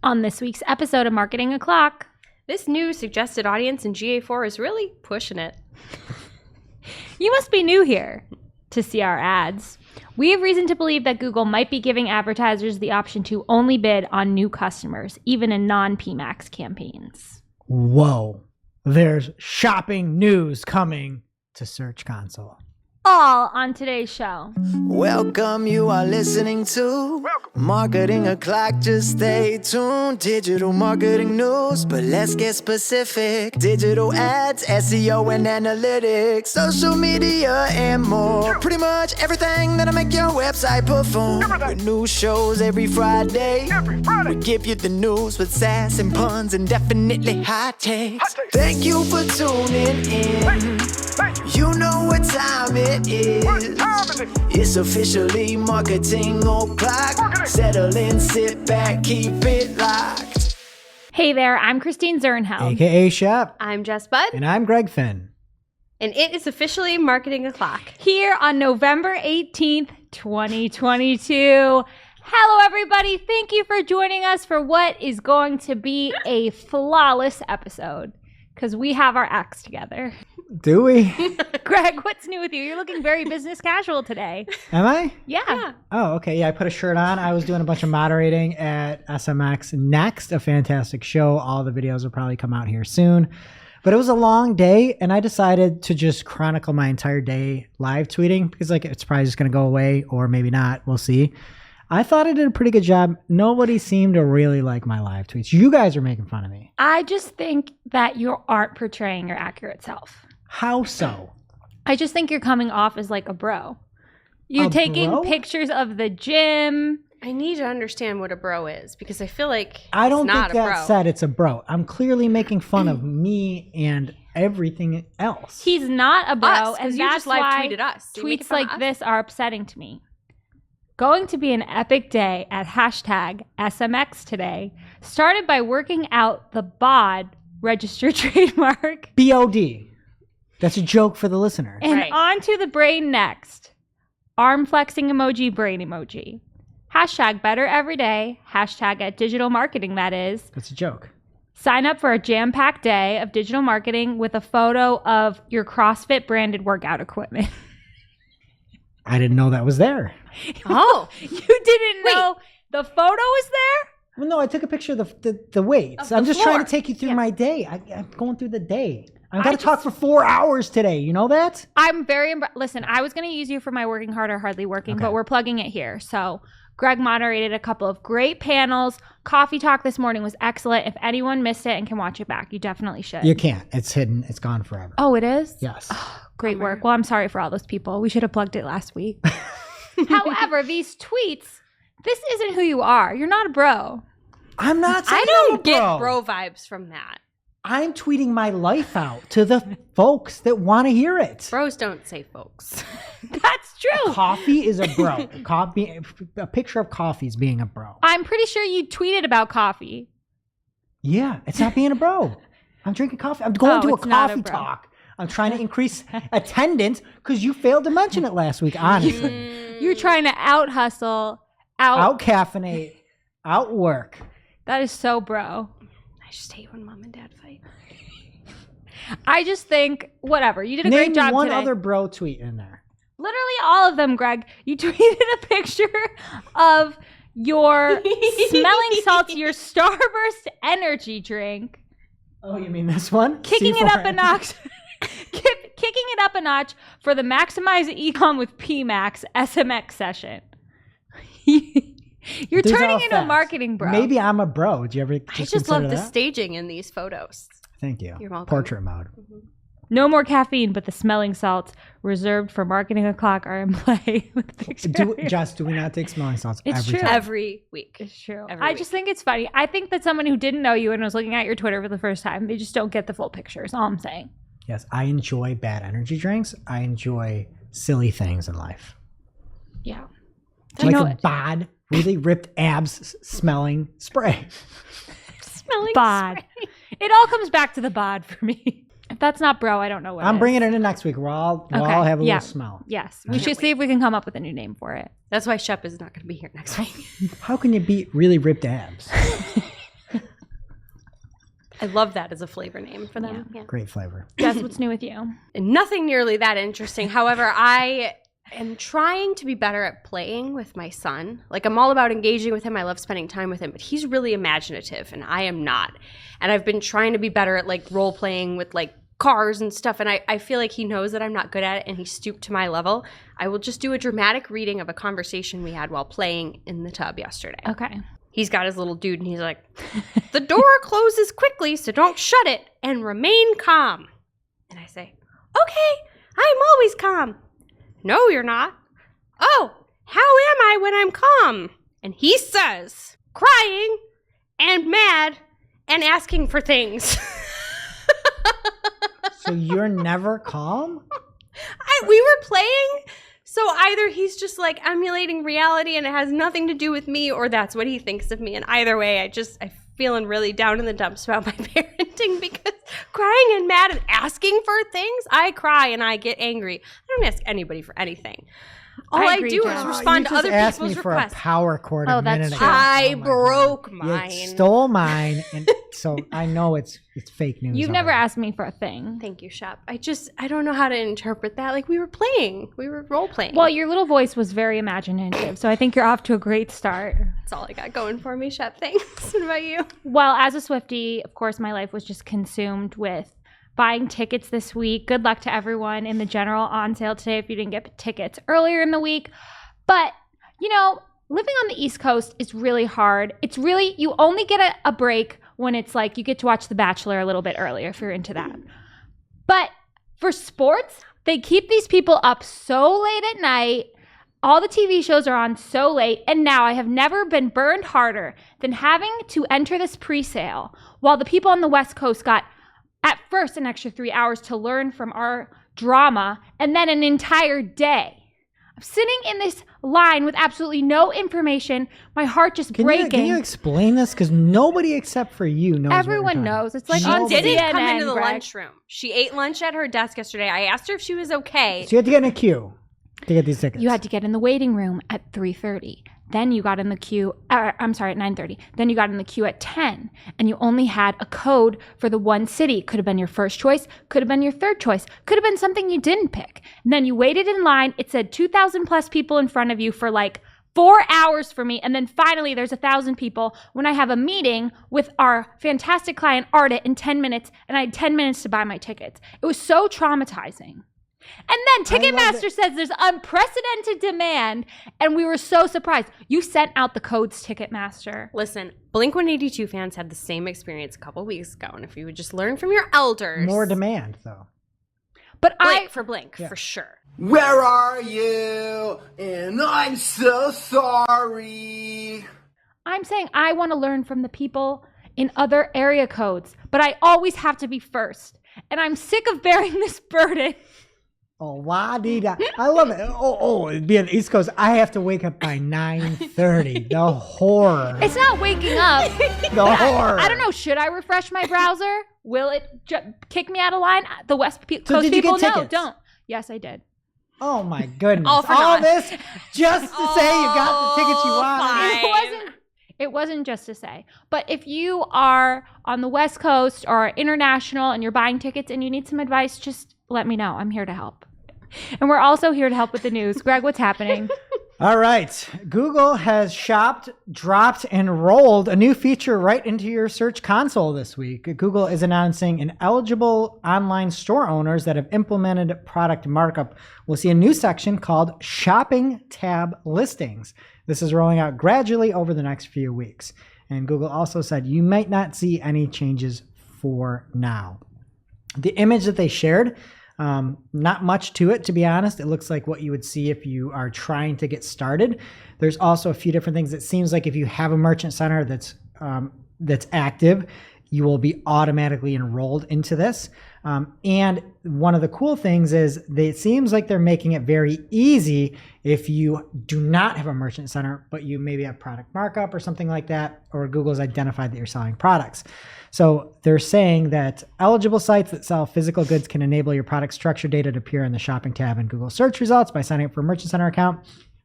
On this week's episode of Marketing O'Clock, this new suggested audience in GA4 is really pushing it. You must be new here to see our ads. We have reason to believe that Google might be giving advertisers the option to only bid on new customers, even in non-PMAX campaigns. Whoa, there's shopping news coming to Search Console. All on today's show. Welcome, you are listening to Marketing O'Clock. Just stay tuned. Digital marketing news, but let's get specific. Digital ads, SEO and analytics, social media and more. Pretty much everything that'll make your website perform. With new shows every Friday. We give you the news with sass and puns and definitely hot takes. Thank you for tuning in. You know what time it is. It's officially Marketing O'Clock. Settle in, sit back, keep it locked. Hey there, I'm Christine Zernheld. AKA Shep. I'm Jess Budd. And I'm Greg Finn. And it is officially Marketing O'Clock. Here on November 18th, 2022. Hello, everybody. Thank you for joining us for what is going to be a flawless episode, because we have our acts together. Do we? Greg, what's new with you? You're looking very business casual today. Am I? Yeah. Oh, okay. Yeah, I put a shirt on. I was doing a bunch of moderating at SMX Next, a fantastic show. All the videos will probably come out here soon. But it was a long day, and I decided to just chronicle my entire day live tweeting because it's probably just going to go away, or maybe not. We'll see. I thought I did a pretty good job. Nobody seemed to really like my live tweets. You guys are making fun of me. I just think that you aren't portraying your accurate self. How so? I just think you're coming off as like a bro. You're taking pictures of the gym. I need to understand what a bro is, because I feel like I don't it's not think a that bro. said it's a bro. I'm clearly making fun of me and everything else. He's not a bro, Us, and you that's just live why tweeted us. So you make tweets fun of like us. this are upsetting to me. Going to be an epic day at hashtag SMX today, started by working out the BOD registered trademark. BOD. That's a joke for the listener. And Right. on to the brain next. Arm flexing emoji, brain emoji. Hashtag better every day. Hashtag at digital marketing, that is. That's a joke. Sign up for a jam-packed day of digital marketing with a photo of your CrossFit branded workout equipment. I didn't know that was there. Oh. You didn't know the photo was there? Well, no, I took a picture of the weights. Of I'm the just trying floor. to take you through Yeah. my day. I'm going through the day. I'm going to talk for 4 hours today. You know that? I'm very listen, I was going to use you for my working hard or hardly working, Okay. but we're plugging it here. So Greg moderated a couple of great panels. Coffee Talk this morning was excellent. If anyone missed it and can watch it back, you definitely should. You can't. It's hidden. It's gone forever. Oh, it is? Yes. Great work. Well, I'm sorry for all those people. We should have plugged it last week. However, these tweets, this isn't who you are. You're not a bro. I'm not saying I don't I'm a get bro vibes from that. I'm tweeting my life out to the folks that want to hear it. Bros don't say folks. That's true. Coffee is a bro. Coffee, a picture of coffee is being a bro. I'm pretty sure you tweeted about coffee. Yeah, it's not being a bro. I'm drinking coffee. I'm going to a it's not a coffee bro. talk. I'm trying to increase attendance because you failed to mention it last week, honestly. You're trying to out-hustle, Out caffeinate, out work. That is so bro. I just hate when mom and dad fight. I just think, whatever. You did a Name great job one today. other bro tweet in there. Literally all of them, Greg. You tweeted a picture of your smelling salts, your Starburst energy drink, Oh, you mean this one? kicking it up a C4. notch. Kicking it up a notch for the Maximize Ecom with PMAX SMX session. You're These are turning all into a facts. marketing bro. Maybe I'm a bro. Do you ever I just consider love the that? staging in these photos. Thank you. You're welcome. Portrait mode. No more caffeine, but the smelling salts reserved for Marketing O'Clock are in play with the picture. Do we not take smelling salts It's every true. time? Every week. It's true. Every I week. just think it's funny. I think that someone who didn't know you and was looking at your Twitter for the first time, they just don't get the full picture. Is all I'm saying. Yes, I enjoy bad energy drinks. I enjoy silly things in life. Yeah. Like know a it. bod, really ripped abs smelling spray. Smelling Bod. spray. It all comes back to the bod for me. If that's not bro, I don't know what I'm is. bringing it in next week. We'll all Okay, have a yeah. little smell. Yes. We should see if we can come up with a new name for it. That's why Shep is not going to be here next week. How can you beat really ripped abs? I love that as a flavor name for them. Yeah. Great flavor. Jess, what's new with you? And nothing nearly that interesting. However, I am trying to be better at playing with my son. Like, I'm all about engaging with him. I love spending time with him, but he's really imaginative and I am not. And I've been trying to be better at like role playing with like cars and stuff. And I feel like he knows that I'm not good at it and he stooped to my level. I will just do a dramatic reading of a conversation we had while playing in the tub yesterday. Okay. He's got his little dude and he's like, the door closes quickly, so don't shut it and remain calm. And I say, okay, I'm always calm. No, you're not. Oh, how am I when I'm calm? And he says, crying and mad and asking for things. So you're never calm? We were playing, so either he's just like emulating reality and it has nothing to do with me, or that's what he thinks of me. And either way, I'm feeling really down in the dumps about my parenting, because crying and mad and asking for things, I cry and I get angry. I don't ask anybody for anything. All I agree, do Jen. is respond to other asked people's me for requests. a power cord Oh, a that's minute true. ago. I Oh my broke God. mine. You stole mine, and so I know it's fake news. You've never already. asked me for a thing. Thank you, Shep. I don't know how to interpret that. Like, we were playing. We were role playing. Well, your little voice was very imaginative, so I think you're off to a great start. That's all I got going for me, Shep. Thanks. What about you? Well, as a Swiftie, of course, my life was just consumed with buying tickets this week. Good luck to everyone in the general on sale today if you didn't get tickets earlier in the week. But, you know, living on the East Coast is really hard. It's really, you only get a break when it's like you get to watch The Bachelor a little bit earlier if you're into that. But for sports, they keep these people up so late at night. All the TV shows are on so late. And now I have never been burned harder than having to enter this pre-sale while the people on the West Coast got at first an extra 3 hours to learn from our drama and then an entire day. I'm sitting in this line with absolutely no information. My heart just breaking. Can you explain this? Because nobody except for you knows. Everyone knows. It's like She on didn't CNN, come into the Greg. lunchroom. She ate lunch at her desk yesterday. I asked her if she was okay. So you had to get in a queue to get these tickets. You had to get in the waiting room at 3:30. Then you got in the queue, at 9:30. Then you got in the queue at 10. And you only had a code for the one city. Could have been your first choice, could have been your third choice, could have been something you didn't pick. And then you waited in line. It said 2,000 plus people in front of you for like 4 hours for me. And then finally there's 1,000 people when I have a meeting with our fantastic client, Arda, in 10 minutes. And I had 10 minutes to buy my tickets. It was so traumatizing. And then Ticketmaster says there's unprecedented demand, and we were so surprised. You sent out the codes, Ticketmaster. Listen, Blink-182 fans had the same experience a couple weeks ago, and if you would just learn from your elders. More demand, though. But Blink for sure. Where are you? And I'm so sorry. I'm saying I want to learn from the people in other area codes, but I always have to be first. And I'm sick of bearing this burden. Oh, la-dee-da. I love it. It'd be on the East Coast. I have to wake up by 9:30. The horror. It's not waking up. The horror. I don't know. Should I refresh my browser? Will it kick me out of line? The West Coast did you people, get no, tickets? don't. Yes, I did. Oh, my goodness. All for All naught. this just to say you got the tickets you wanted. fine. It wasn't just to say. But if you are on the West Coast or international and you're buying tickets and you need some advice, just let me know. I'm here to help. And we're also here to help with the news. Greg, what's happening? All right. Google has shopped, dropped, and rolled a new feature right into your search console this week. Google is announcing an eligible online store owners that have implemented product markup will see a new section called Shopping Tab Listings. This is rolling out gradually over the next few weeks. And Google also said you might not see any for now. The image that they shared, not much to it, to be honest. It looks like what you would see if you are trying to get started. There's also a few different things. It seems like if you have a merchant center that's active, you will be automatically enrolled into this. And one of the cool things is it seems like they're making it very easy if you do not have a merchant center, but you maybe have product markup or something like that, or Google's identified that you're selling products. So they're saying that eligible sites that sell physical goods can enable your product structure data to appear in the shopping tab in Google search results by signing up for a merchant center account.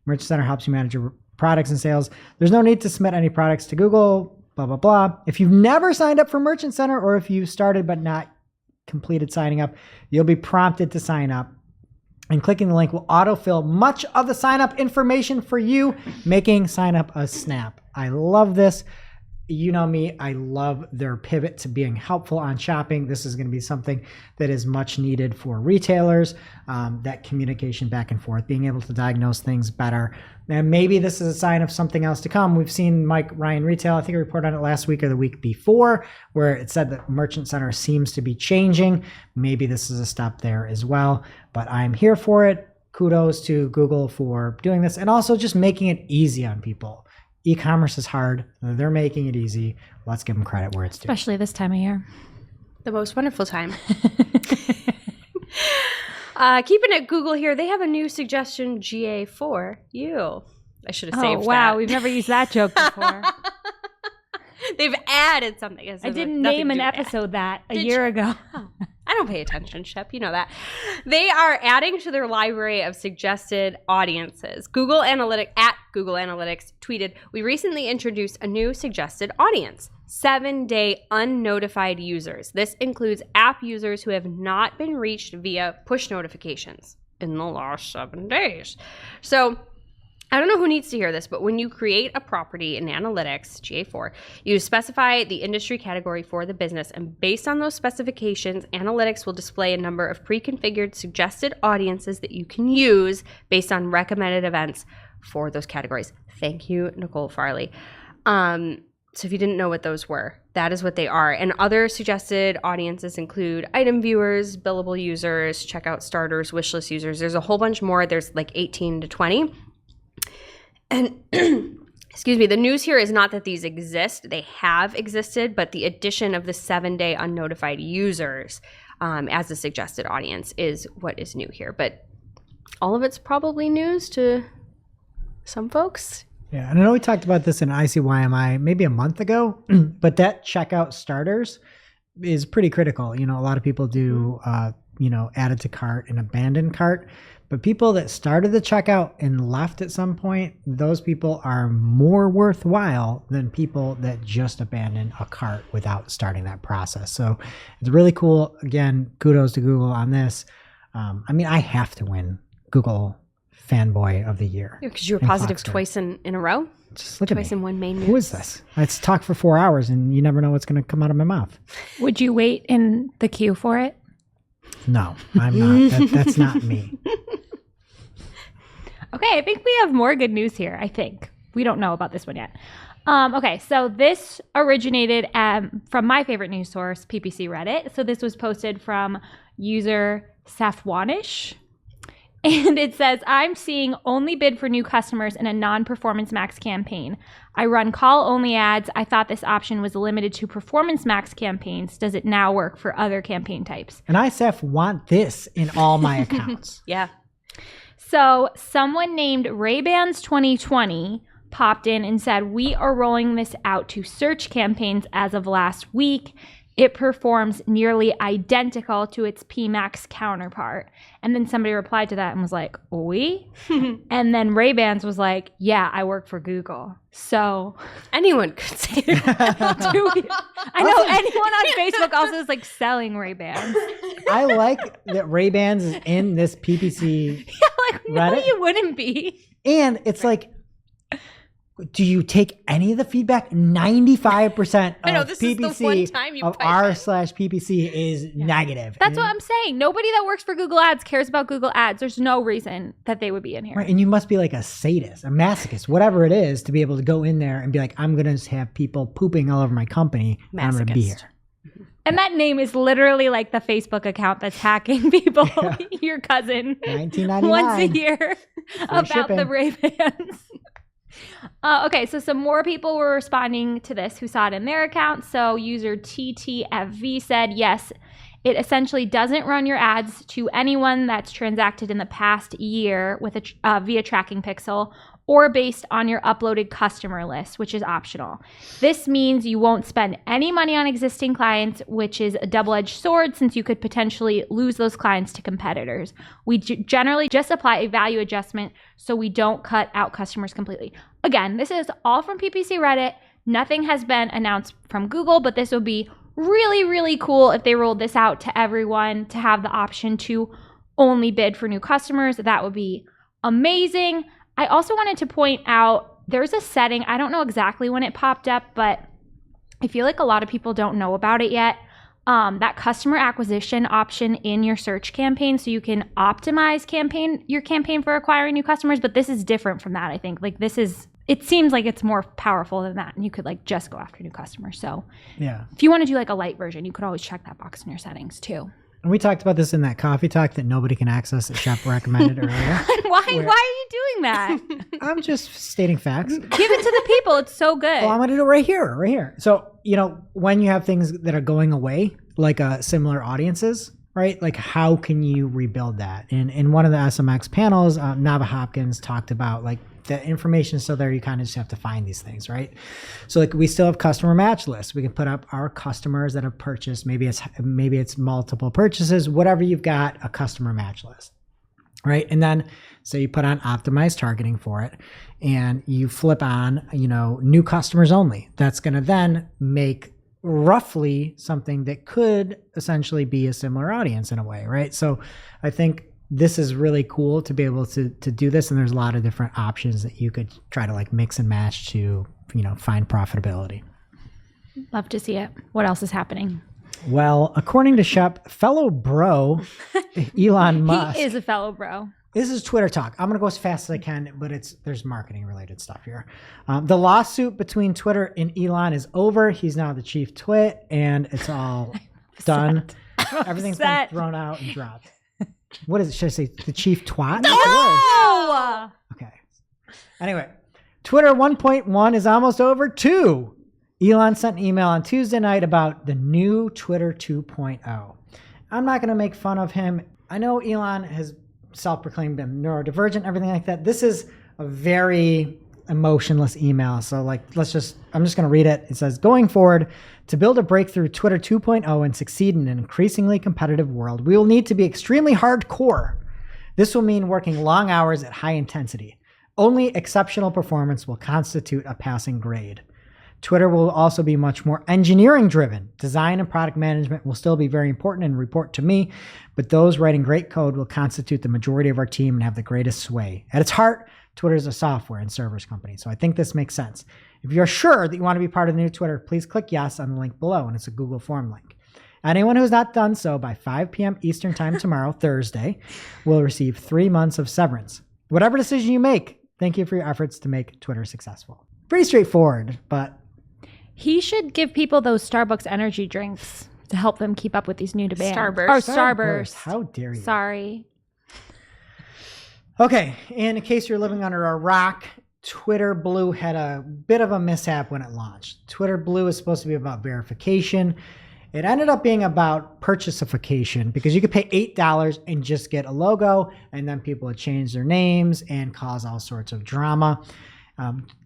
Merchant center helps you manage your products and sales. There's no need to submit any products to Google, blah, blah, blah. If you've never signed up for Merchant Center, or if you started but not completed signing up, you'll be prompted to sign up. And clicking the link will autofill much of the sign up information for you, making sign up a snap. I love this. You know me, I love their pivot to being helpful on shopping. This is going to be something that is much needed for retailers, that communication back and forth, being able to diagnose things better. And maybe this is a sign of something else to come. We've seen Mike Ryan Retail, I think I reported on it last week or the week before, where it said that Merchant Center seems to be changing. Maybe this is a step there as well, but I'm here for it. Kudos to Google for doing this and also just making it easy on people. E-commerce is hard. They're making it easy. Let's give them credit where it's due. Especially this time of year. The most wonderful time. Keeping it Google here, they have a new suggestion GA for you. I should have saved that. Wow, we've never used that joke before. They've added something. I didn't name an episode that a year ago. Oh, I don't pay attention, Shep. You know that. They are adding to their library of suggested audiences. Google Analytics tweeted, "We recently introduced a new suggested audience, 7-day unnotified users. This includes app users who have not been reached via push notifications in the last 7 days." So I don't know who needs to hear this, but when you create a property in Analytics, GA4, you specify the industry category for the business, and based on those specifications, Analytics will display a number of pre-configured suggested audiences that you can use based on recommended events for those categories. Thank you, Nicole Farley. So if you didn't know what those were, that is what they are. And other suggested audiences include item viewers, billable users, checkout starters, wishlist users. There's a whole bunch more. There's like 18 to 20. And excuse me, the news here is not that these exist. They have existed, but the addition of the 7-day unnotified users as a suggested audience is what is new here. But all of it's probably news to some folks. Yeah, and I know we talked about this in ICYMI maybe a month ago, but that checkout starters is pretty critical. You know, a lot of people do, added to cart and abandoned cart. But people that started the checkout and left at some point, those people are more worthwhile than people that just abandon a cart without starting that process. So it's really cool. Again, kudos to Google on this. I have to win Google Fanboy of the Year. Because you were positive twice in a row? Just look at me. Twice in one main news. Who is this? Let's talk for 4 hours and you never know what's going to come out of my mouth. Would you wait in the queue for it? No, I'm not. That's not me. Okay, I think we have more good news here, I think. We don't know about this one yet. Okay, so this originated from my favorite news source, PPC Reddit. So this was posted from user Safwanish. And it says, "I'm seeing only bid for new customers in a non-Performance Max campaign. I run call-only ads. I thought this option was limited to Performance Max campaigns. Does it now work for other campaign types?" And I, Seth, want this in all my accounts. Yeah. So someone named Ray-Bans 2020 popped in and said, "We are rolling this out to search campaigns as of last week. It performs nearly identical to its PMax counterpart." And then somebody replied to that and was like, "We?" And then Ray-Bans was like, "Yeah, I work for Google." So anyone could say that. I know anyone on Facebook also is like selling Ray-Bans. I like that Ray-Bans is in this PPC No, Reddit. you wouldn't be. And it's like, do you take any of the feedback? 95% I know, of this is the one PPC time you of pipe r/PPC is negative. That's what I'm saying. Nobody that works for Google Ads cares about Google Ads. There's no reason that they would be in here. Right, and you must be like a sadist, a masochist, whatever it is, to be able to go in there and be like, I'm going to have people pooping all over my company, and I'm going to be here. And that name is literally like the Facebook account that's hacking people. Yeah. Your cousin. $19.99. Once a year about shipping. the Ray-Bans. Okay, so some more people were responding to this who saw it in their account. So user TTFV said, "Yes, it essentially doesn't run your ads to anyone that's transacted in the past year with a via tracking pixel or based on your uploaded customer list, which is optional. This means you won't spend any money on existing clients, which is a double-edged sword since you could potentially lose those clients to competitors. We generally just apply a value adjustment so we don't cut out customers completely." Again, this is all from PPC Reddit. Nothing has been announced from Google, but this would be really, really cool if they rolled this out to everyone to have the option to only bid for new customers. That would be amazing. I also wanted to point out there's a setting, I don't know exactly when it popped up, but I feel like a lot of people don't know about it yet. That customer acquisition option in your search campaign, so you can optimize your campaign for acquiring new customers, but this is different from that, I think. Like it seems like it's more powerful than that, and you could like just go after new customers. So Yeah. if you want to do like a light version, you could always check that box in your settings too. And we talked about this in that coffee talk that nobody can access that Shep recommended earlier. Why are you doing that? I'm just stating facts. Give it to the people. It's so good. Well, I'm going to do it right here. So, when you have things that are going away, like similar audiences, right? Like how can you rebuild that? And in one of the SMX panels, Nava Hopkins talked about like the information is still there. You kind of just have to find these things, right? So like we still have customer match lists. We can put up our customers that have purchased. Maybe it's multiple purchases, whatever you've got, a customer match list, right? And then so you put on optimized targeting for it and you flip on, new customers only. That's going to then make roughly something that could essentially be a similar audience in a way, right? So I think this is really cool to be able to do this. And there's a lot of different options that you could try to like mix and match to, find profitability. Love to see it. What else is happening? Well, according to Shep, fellow bro, Elon Musk. He is a fellow bro. This is Twitter talk. I'm going to go as fast as I can, but there's marketing related stuff here. The lawsuit between Twitter and Elon is over. He's now the chief twit and it's all done. Everything's been thrown out and dropped. What is it? Should I say the chief twat? No! Okay. Anyway, Twitter 1.1 is almost over too. Elon sent an email on Tuesday night about the new Twitter 2.0. I'm not going to make fun of him. I know Elon has self-proclaimed him neurodivergent, everything like that. This is a very emotionless email. So I'm just going to read it. It says, going forward, to build a breakthrough Twitter 2.0 and succeed in an increasingly competitive world, we will need to be extremely hardcore. This will mean working long hours at high intensity. Only exceptional performance will constitute a passing grade. Twitter will also be much more engineering driven. Design and product management will still be very important and report to me, but those writing great code will constitute the majority of our team and have the greatest sway. At its heart, Twitter is a software and servers company, so I think this makes sense. If you're sure that you want to be part of the new Twitter, please click yes on the link below, and it's a Google form link. Anyone who has not done so by 5 p.m. Eastern time tomorrow, Thursday, will receive 3 months of severance. Whatever decision you make, thank you for your efforts to make Twitter successful. Pretty straightforward, but he should give people those Starbucks energy drinks to help them keep up with these new demands. Starburst. Or Starburst. How dare you? Sorry. Okay, and in case you're living under a rock, Twitter Blue had a bit of a mishap when it launched. Twitter Blue is supposed to be about verification. It ended up being about purchaseification because you could pay $8 and just get a logo, and then people would change their names and cause all sorts of drama.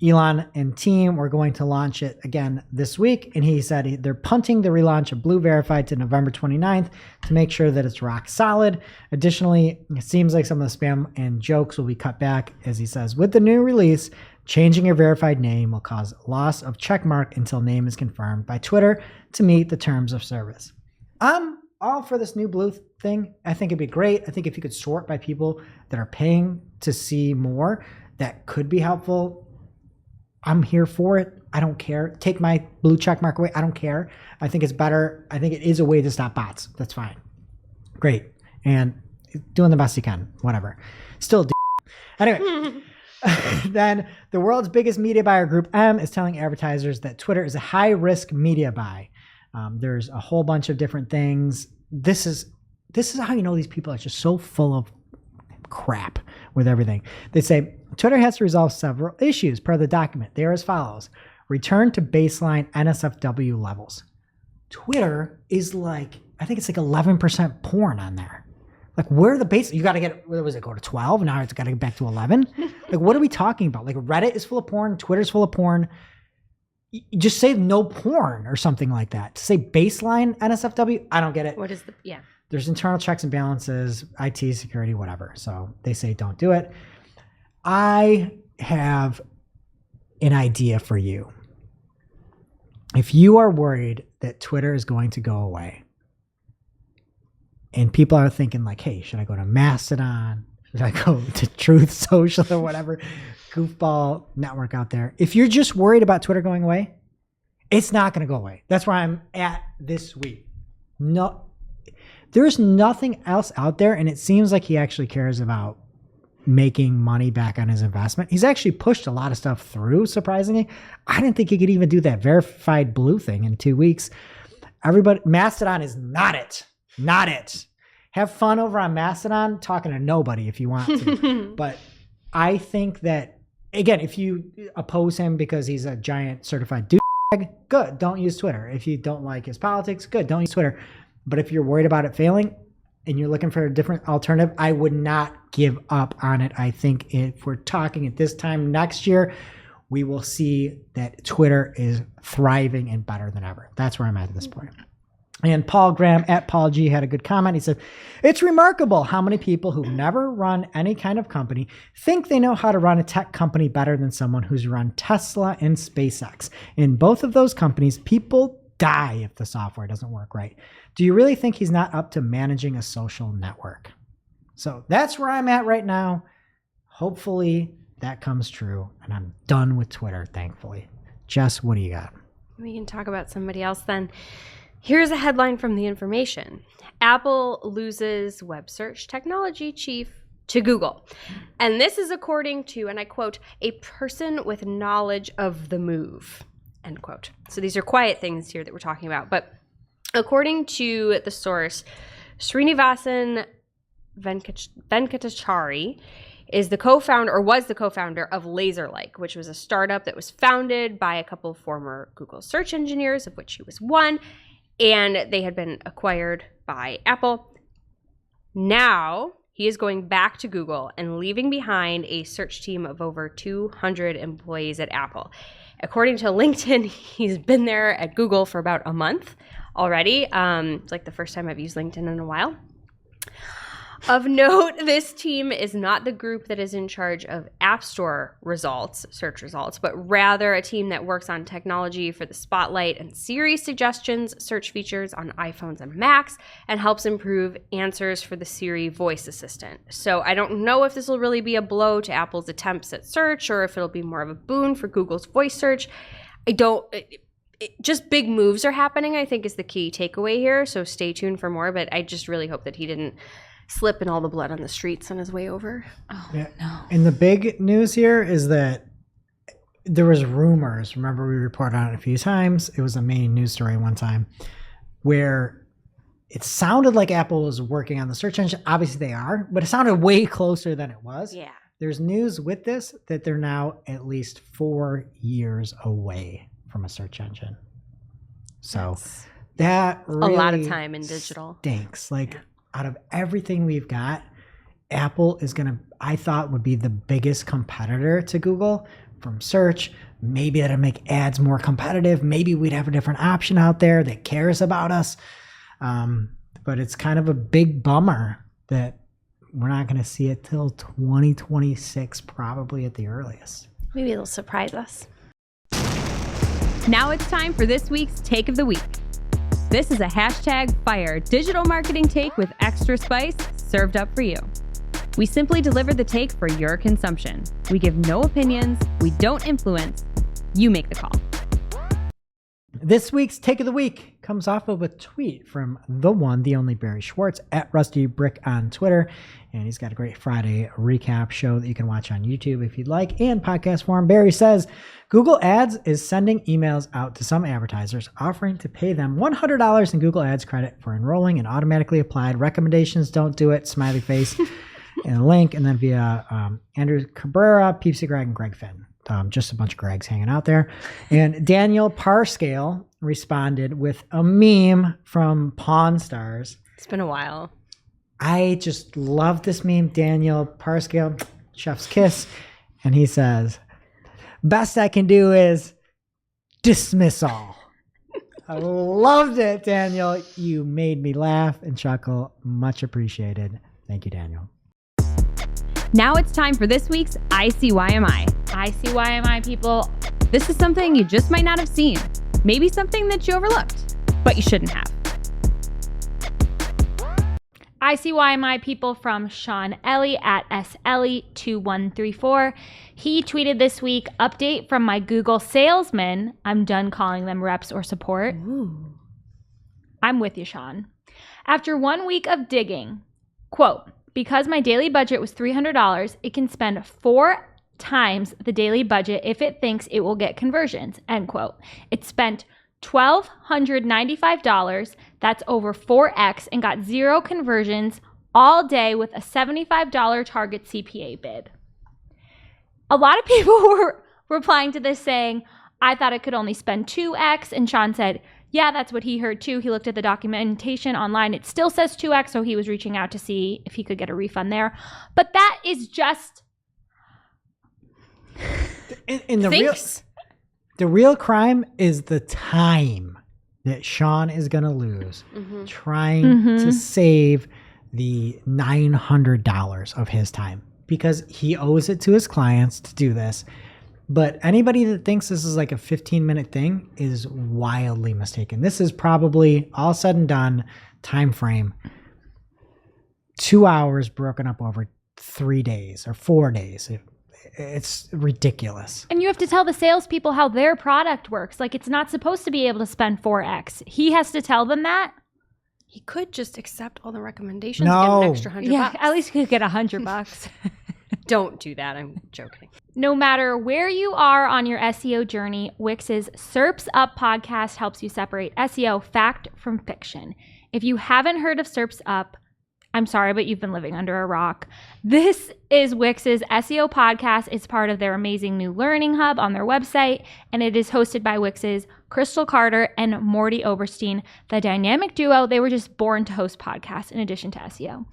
Elon and team were going to launch it again this week, and he said they're punting the relaunch of Blue Verified to November 29th to make sure that it's rock solid. Additionally, it seems like some of the spam and jokes will be cut back, as he says, with the new release, changing your verified name will cause loss of checkmark until name is confirmed by Twitter to meet the terms of service. I'm all for this new Blue thing. I think it'd be great. I think if you could sort by people that are paying to see more, that could be helpful. I'm here for it. I don't care. Take my blue check mark away. I don't care. I think it's better. I think it is a way to stop bots. That's fine. Great. And doing the best you can. Whatever. Still Anyway. Then the world's biggest media buyer, Group M, is telling advertisers that Twitter is a high-risk media buy. There's a whole bunch of different things. This is how you know these people are just so full of crap with everything. They say Twitter has to resolve several issues per the document. They are as follows. Return to baseline NSFW levels. Twitter is like, I think it's like 11% porn on there. Like where are the base? You got to get, where was it, go to 12? Now it's got to get back to 11? Like what are we talking about? Like Reddit is full of porn. Twitter's full of porn. You just say no porn or something like that. To say baseline NSFW, I don't get it. What is the, yeah. There's internal checks and balances, IT security, whatever. So they say don't do it. I have an idea for you. if you are worried that Twitter is going to go away and people are thinking like, hey, should I go to Mastodon? Should I go to Truth Social or whatever goofball network out there? If you're just worried about Twitter going away, it's not going to go away. That's where I'm at this week. No, there's nothing else out there. And it seems like he actually cares about making money back on his investment. He's actually pushed a lot of stuff through, surprisingly. I didn't think he could even do that verified blue thing in 2 weeks. Everybody, Mastodon is not it. Not it. Have fun over on Mastodon talking to nobody if you want to. But I think that, again, if you oppose him because he's a giant certified douchebag, good. Don't use Twitter. If you don't like his politics, good. Don't use Twitter. But if you're worried about it failing and you're looking for a different alternative, I would not give up on it. I think if we're talking at this time next year, we will see that Twitter is thriving and better than ever. That's where I'm at this point. And Paul Graham at Paul G had a good comment. He said, it's remarkable how many people who've never run any kind of company think they know how to run a tech company better than someone who's run Tesla and SpaceX. In both of those companies, people die if the software doesn't work right. Do you really think he's not up to managing a social network? So that's where I'm at right now. Hopefully that comes true and I'm done with Twitter, thankfully. Jess, what do you got? We can talk about somebody else then. Here's a headline from The Information. Apple loses web search technology chief to Google. And this is according to, and I quote, a person with knowledge of the move, end quote. So these are quiet things here that we're talking about. But according to the source, Srinivasan Venkatachari is the co-founder, or was the co-founder of LaserLike, which was a startup that was founded by a couple of former Google search engineers, of which he was one. And they had been acquired by Apple. Now he is going back to Google and leaving behind a search team of over 200 employees at Apple. According to LinkedIn, he's been there at Google for about a month already. It's like the first time I've used LinkedIn in a while. Of note, this team is not the group that is in charge of App Store results, search results, but rather a team that works on technology for the Spotlight and Siri suggestions, search features on iPhones and Macs, and helps improve answers for the Siri voice assistant. So I don't know if this will really be a blow to Apple's attempts at search or if it'll be more of a boon for Google's voice search. Just big moves are happening, I think, is the key takeaway here. So stay tuned for more, but I just really hope that he didn't slip in all the blood on the streets on his way over. Oh, yeah. no. And the big news here is that there was rumors. Remember, we reported on it a few times. It was a main news story one time where it sounded like Apple was working on the search engine. Obviously they are, but it sounded way closer than it was. Yeah. There's news with this that they're now at least 4 years away from a search engine. So that really a lot of time in digital. Stinks. Like, out of everything we've got, Apple is going to, I thought, would be the biggest competitor to Google from search. Maybe that'll make ads more competitive. Maybe we'd have a different option out there that cares about us. But it's kind of a big bummer that we're not going to see it till 2026, probably at the earliest. Maybe it'll surprise us. Now it's time for this week's Take of the Week. This is a #fire digital marketing take with extra spice served up for you. We simply deliver the take for your consumption. We give no opinions. We don't influence. You make the call. This week's Take of the Week comes off of a tweet from the one, the only Barry Schwartz at Rusty Brick on Twitter. And he's got a great Friday recap show that you can watch on YouTube if you'd like, and podcast form. Barry says, Google Ads is sending emails out to some advertisers offering to pay them $100 in Google Ads credit for enrolling in automatically applied recommendations. Don't do it. Smiley face and a link. And then via Andrew Cabrera, Peepsy Greg, and Greg Finn. Just a bunch of Gregs hanging out there. And Daniel Parscale responded with a meme from Pawn Stars. It's been a while. I just love this meme. Daniel Parscale, chef's kiss. And he says, best I can do is dismiss all. I loved it, Daniel. You made me laugh and chuckle. Much appreciated. Thank you, Daniel. Now it's time for this week's ICYMI. ICYMI, people. This is something you just might not have seen. Maybe something that you overlooked, but you shouldn't have. ICYMI people from Sean Ellie at SEllie2134. He tweeted this week, update from my Google salesman. I'm done calling them reps or support. Ooh. I'm with you, Sean. After 1 week of digging, quote, because my daily budget was $300, it can spend 4 times the daily budget if it thinks it will get conversions, end quote. It spent $1,295, that's over 4x, and got 0 conversions all day with a $75 target CPA bid. A lot of people were replying to this saying, I thought it could only spend 2x, and Sean said, yeah, that's what he heard too. He looked at the documentation online. It still says 2x, so he was reaching out to see if he could get a refund there. But that is just... In the real crime is the time that Sean is going to lose trying to save the $900 of his time, because he owes it to his clients to do this. But anybody that thinks this is like a 15-minute thing is wildly mistaken. This is probably, all said and done, time frame, 2 hours broken up over 3 days or 4 days. It's ridiculous. And you have to tell the salespeople how their product works. Like, it's not supposed to be able to spend 4x. He has to tell them that. He could just accept all the recommendations and get an extra $100. Yeah, at least he could get $100. Don't do that. I'm joking. No matter where you are on your SEO journey, Wix's SERPs Up podcast helps you separate SEO fact from fiction. If you haven't heard of SERPs Up, I'm sorry, but you've been living under a rock. This is Wix's SEO podcast. It's part of their amazing new learning hub on their website, and it is hosted by Wix's Crystal Carter and Morty Oberstein, the dynamic duo. They were just born to host podcasts in addition to SEO.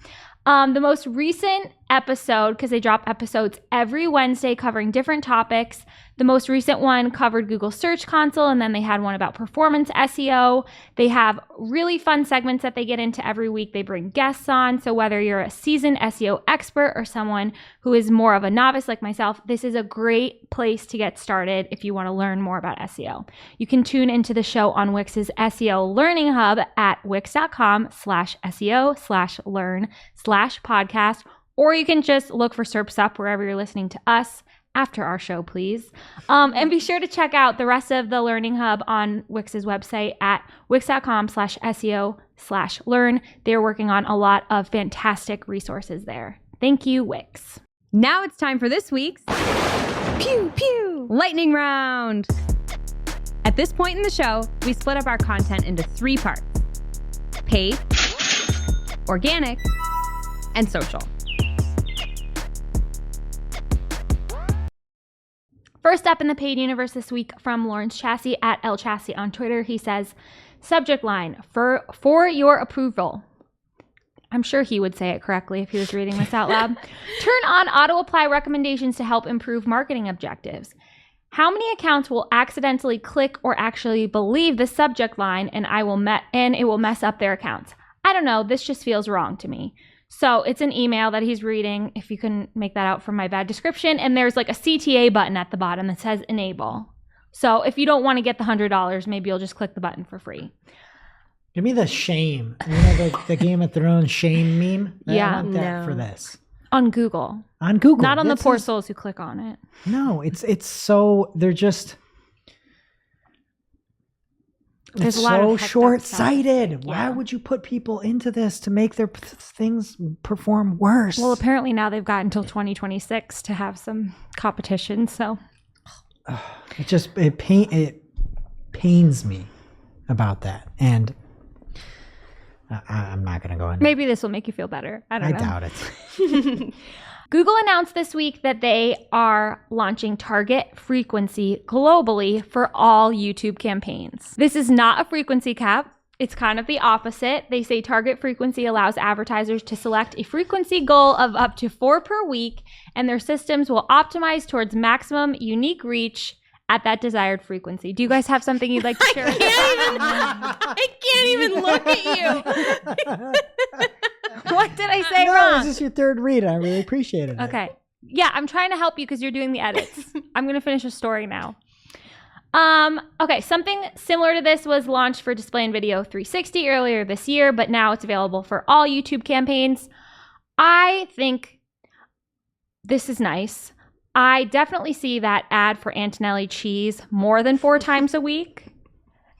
The most recent episode, because they drop episodes every Wednesday covering different topics. The most recent one covered Google Search Console, and then they had one about performance SEO. They have really fun segments that they get into every week. They bring guests on. So whether you're a seasoned SEO expert or someone who is more of a novice like myself, this is a great place to get started if you want to learn more about SEO. You can tune into the show on Wix's SEO Learning Hub at wix.com/SEO/learn/podcast, or you can just look for SERPs Up wherever you're listening to us after our show, please. And be sure to check out the rest of the Learning Hub on Wix's website at wix.com/SEO/learn. They're working on a lot of fantastic resources there. Thank you, Wix. Now it's time for this week's Pew Pew Lightning Round. At this point in the show, we split up our content into 3 parts: paid, organic, and social. First up in the paid universe this week from Lawrence Chassie at L Chassie on Twitter. He says, subject line, for your approval. I'm sure he would say it correctly if he was reading this out loud. Turn on auto-apply recommendations to help improve marketing objectives. How many accounts will accidentally click or actually believe the subject line and it will mess up their accounts? I don't know. This just feels wrong to me. So it's an email that he's reading, if you can make that out from my bad description, and there's like a CTA button at the bottom that says enable. So if you don't want to get the $100, maybe you'll just click the button for free. Give me the shame. You know the Game of Thrones shame meme? Yeah, I want that for this. On Google. On Google. Not on the poor souls who click on it. No, it's so, they're just... There's it's a lot so of short-sighted. Yeah. Why would you put people into this to make their things perform worse? Well, apparently now they've got until 2026 to have some competition, so. It pains me about that. And I'm not going to go into Maybe this will make you feel better. I don't know. I doubt it. Google announced this week that they are launching target frequency globally for all YouTube campaigns. This is not a frequency cap. It's kind of the opposite. They say target frequency allows advertisers to select a frequency goal of up to 4 per week, and their systems will optimize towards maximum unique reach at that desired frequency. Do you guys have something you'd like to share? I can't even look at you. What did I say No, wrong? this is your third read. I really appreciated it. Okay. Yeah, I'm trying to help you because you're doing the edits. I'm going to finish a story now. Okay, something similar to this was launched for Display and Video 360 earlier this year, but now it's available for all YouTube campaigns. I think this is nice. I definitely see that ad for Antonelli cheese more than 4 times a week.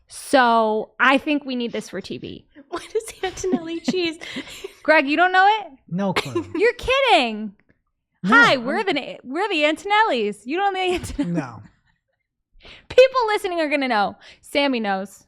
So I think we need this for TV. What is Antonelli cheese? Greg, you don't know it? No clue. You're kidding. No, Hi, we're the Antonellis. You don't know the Antonellis. No. People listening are going to know. Sammy knows.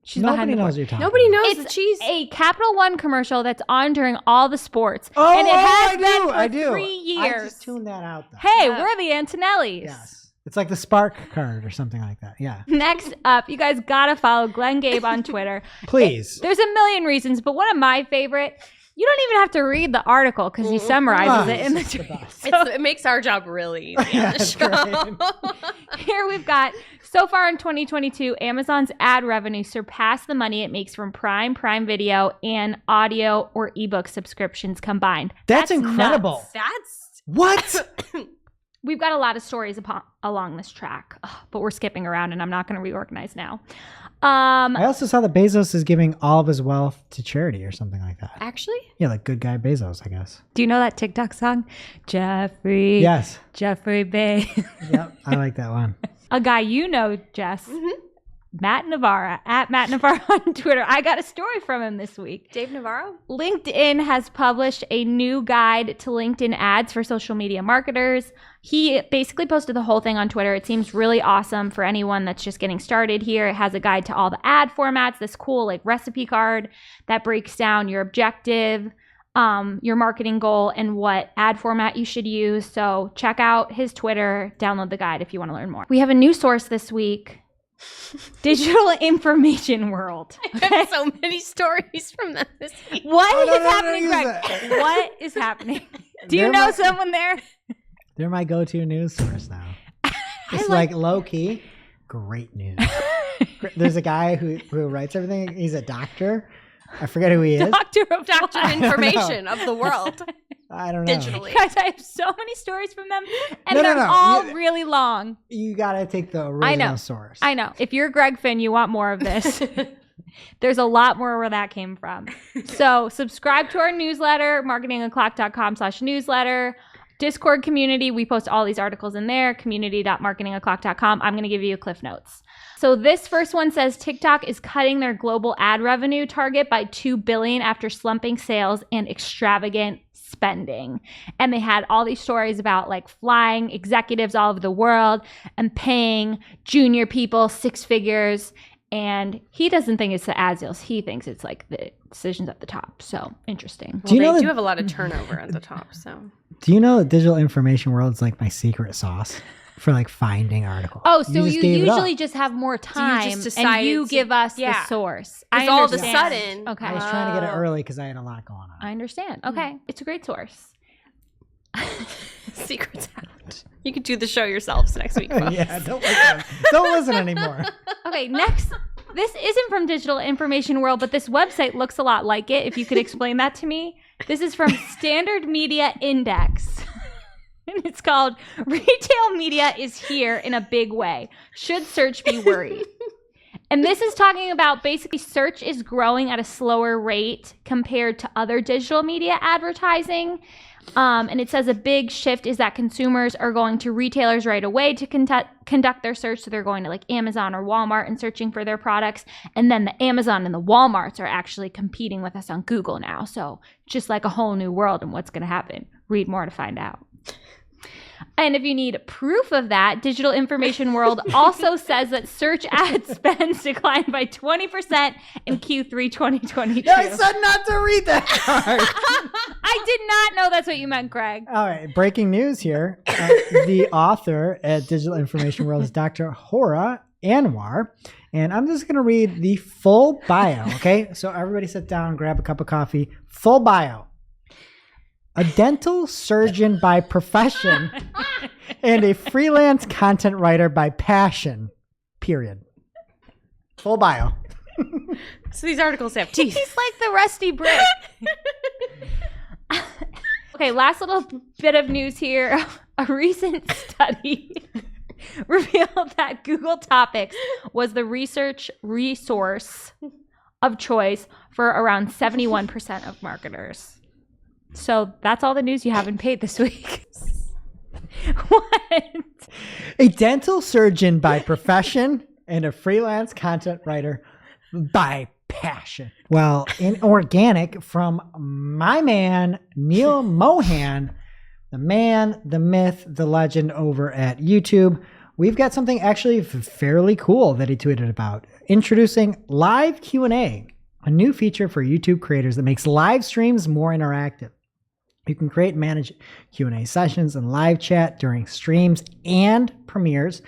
She's behind Nobody the knows board. what you're talking Nobody about. knows It's the cheese. a Capital One commercial that's on during all the sports. Oh, and it has been I for do. 3 I years. just tuned that out, though. Hey, Yeah. we're the Antonellis. Yes. It's like the Spark card or something like that. Yeah. Next up, you guys gotta follow Glenn Gabe on Twitter. Please. There's a million reasons, but one of my favorite, you don't even have to read the article because he summarizes it in the it's the tweet. best. It makes our job really easy on Yeah, the it's show. great. Here we've got, so far in 2022, Amazon's ad revenue surpassed the money it makes from Prime Video, and audio or ebook subscriptions combined. That's incredible. nuts. That's What? We've got a lot of stories along this track, but we're skipping around and I'm not going to reorganize now. I also saw that Bezos is giving all of his wealth to charity or something like that. actually Yeah, like good guy Bezos, I guess. Do you know that TikTok song? Jeffrey. Yes. Jeffrey Bay. Yep. I like that one. A guy you know, Jess. Matt Navarra, at Matt Navarra on Twitter. I got a story from him this week. Dave Navarro. LinkedIn has published a new guide to LinkedIn ads for social media marketers. He basically posted the whole thing on Twitter. It seems really awesome for anyone that's just getting started here. It has a guide to all the ad formats, this cool like recipe card that breaks down your objective, your marketing goal, and what ad format you should use. So check out his Twitter, download the guide if you want to learn more. We have a new source this week. Digital Information World. I have so many stories from them this week. What no, is no, happening, use Greg? that. What is happening? Do you They're know my- someone there? They're my go-to news source now. It's like low-key, great news. There's a guy who writes everything. He's a doctor. I forget who he is. Doctor of Doctor What? information of the world I don't know. digitally. Guys, I have so many stories from them, and No, no, they're no. all You- really long. You got to take the I know. original source. I know. If you're Greg Finn, you want more of this. There's a lot more where that came from. So subscribe to our newsletter, marketingoclock.com/newsletter. Discord community, we post all these articles in there, community.marketingoclock.com. I'm going to give you Cliff Notes. So this first one says TikTok is cutting their global ad revenue target by $2 billion after slumping sales and extravagant spending. And they had all these stories about like flying executives all over the world and paying junior people 6 figures. And he doesn't think it's the ad sales. He thinks it's like the decisions at the top. So interesting. Do you know They that- do have a lot of turnover at the top, so. Do you know that digital information world is like my secret sauce for like finding articles? Oh, so just you gave it up. usually just have more time and decided you to- give us yeah. the source. Because I all of a understand. sudden- Okay. I was trying to get it Oh. early because I had a lot going on. I understand. Okay. It's a great source. Secrets out. You can do the show yourselves next week, folks. Yeah, don't listen anymore. Okay, next. This isn't from Digital Information World, but this website looks a lot like it. If you could explain that to me. This is from Standard Media Index. And it's called Retail Media is Here in a Big Way. Should search be worried? And this is talking about basically search is growing at a slower rate compared to other digital media advertising. And it says a big shift is that consumers are going to retailers right away to conduct their search. So they're going to like Amazon or Walmart and searching for their products. And then the Amazon and the Walmarts are actually competing with us on Google now. So just like a whole new world and what's going to happen. Read more to find out. And if you need proof of that, Digital Information World also says that search ad spends declined by 20% in Q3 2022. I said not to read that part. I did not know that's what you meant, Greg. All right, breaking news here. The author at Digital Information World is Dr. Hora Anwar. And I'm just going to read the full bio, okay? So everybody sit down, grab a cup of coffee. Full bio. A dental surgeon by profession and a freelance content writer by passion, period. Full bio. So these articles have teeth. He's like the rusty brick. Okay, last little bit of news here. A recent study revealed that Google Topics was the research resource of choice for around 71% of marketers. So that's all the news you haven't paid this week. What? A dental surgeon by profession and a freelance content writer by passion. Well, in organic from my man, Neil Mohan, the man, the myth, the legend over at YouTube. We've got something actually fairly cool that he tweeted about. Introducing live Q&A, a new feature for YouTube creators that makes live streams more interactive. You can create and manage Q&A sessions and live chat during streams and premieres.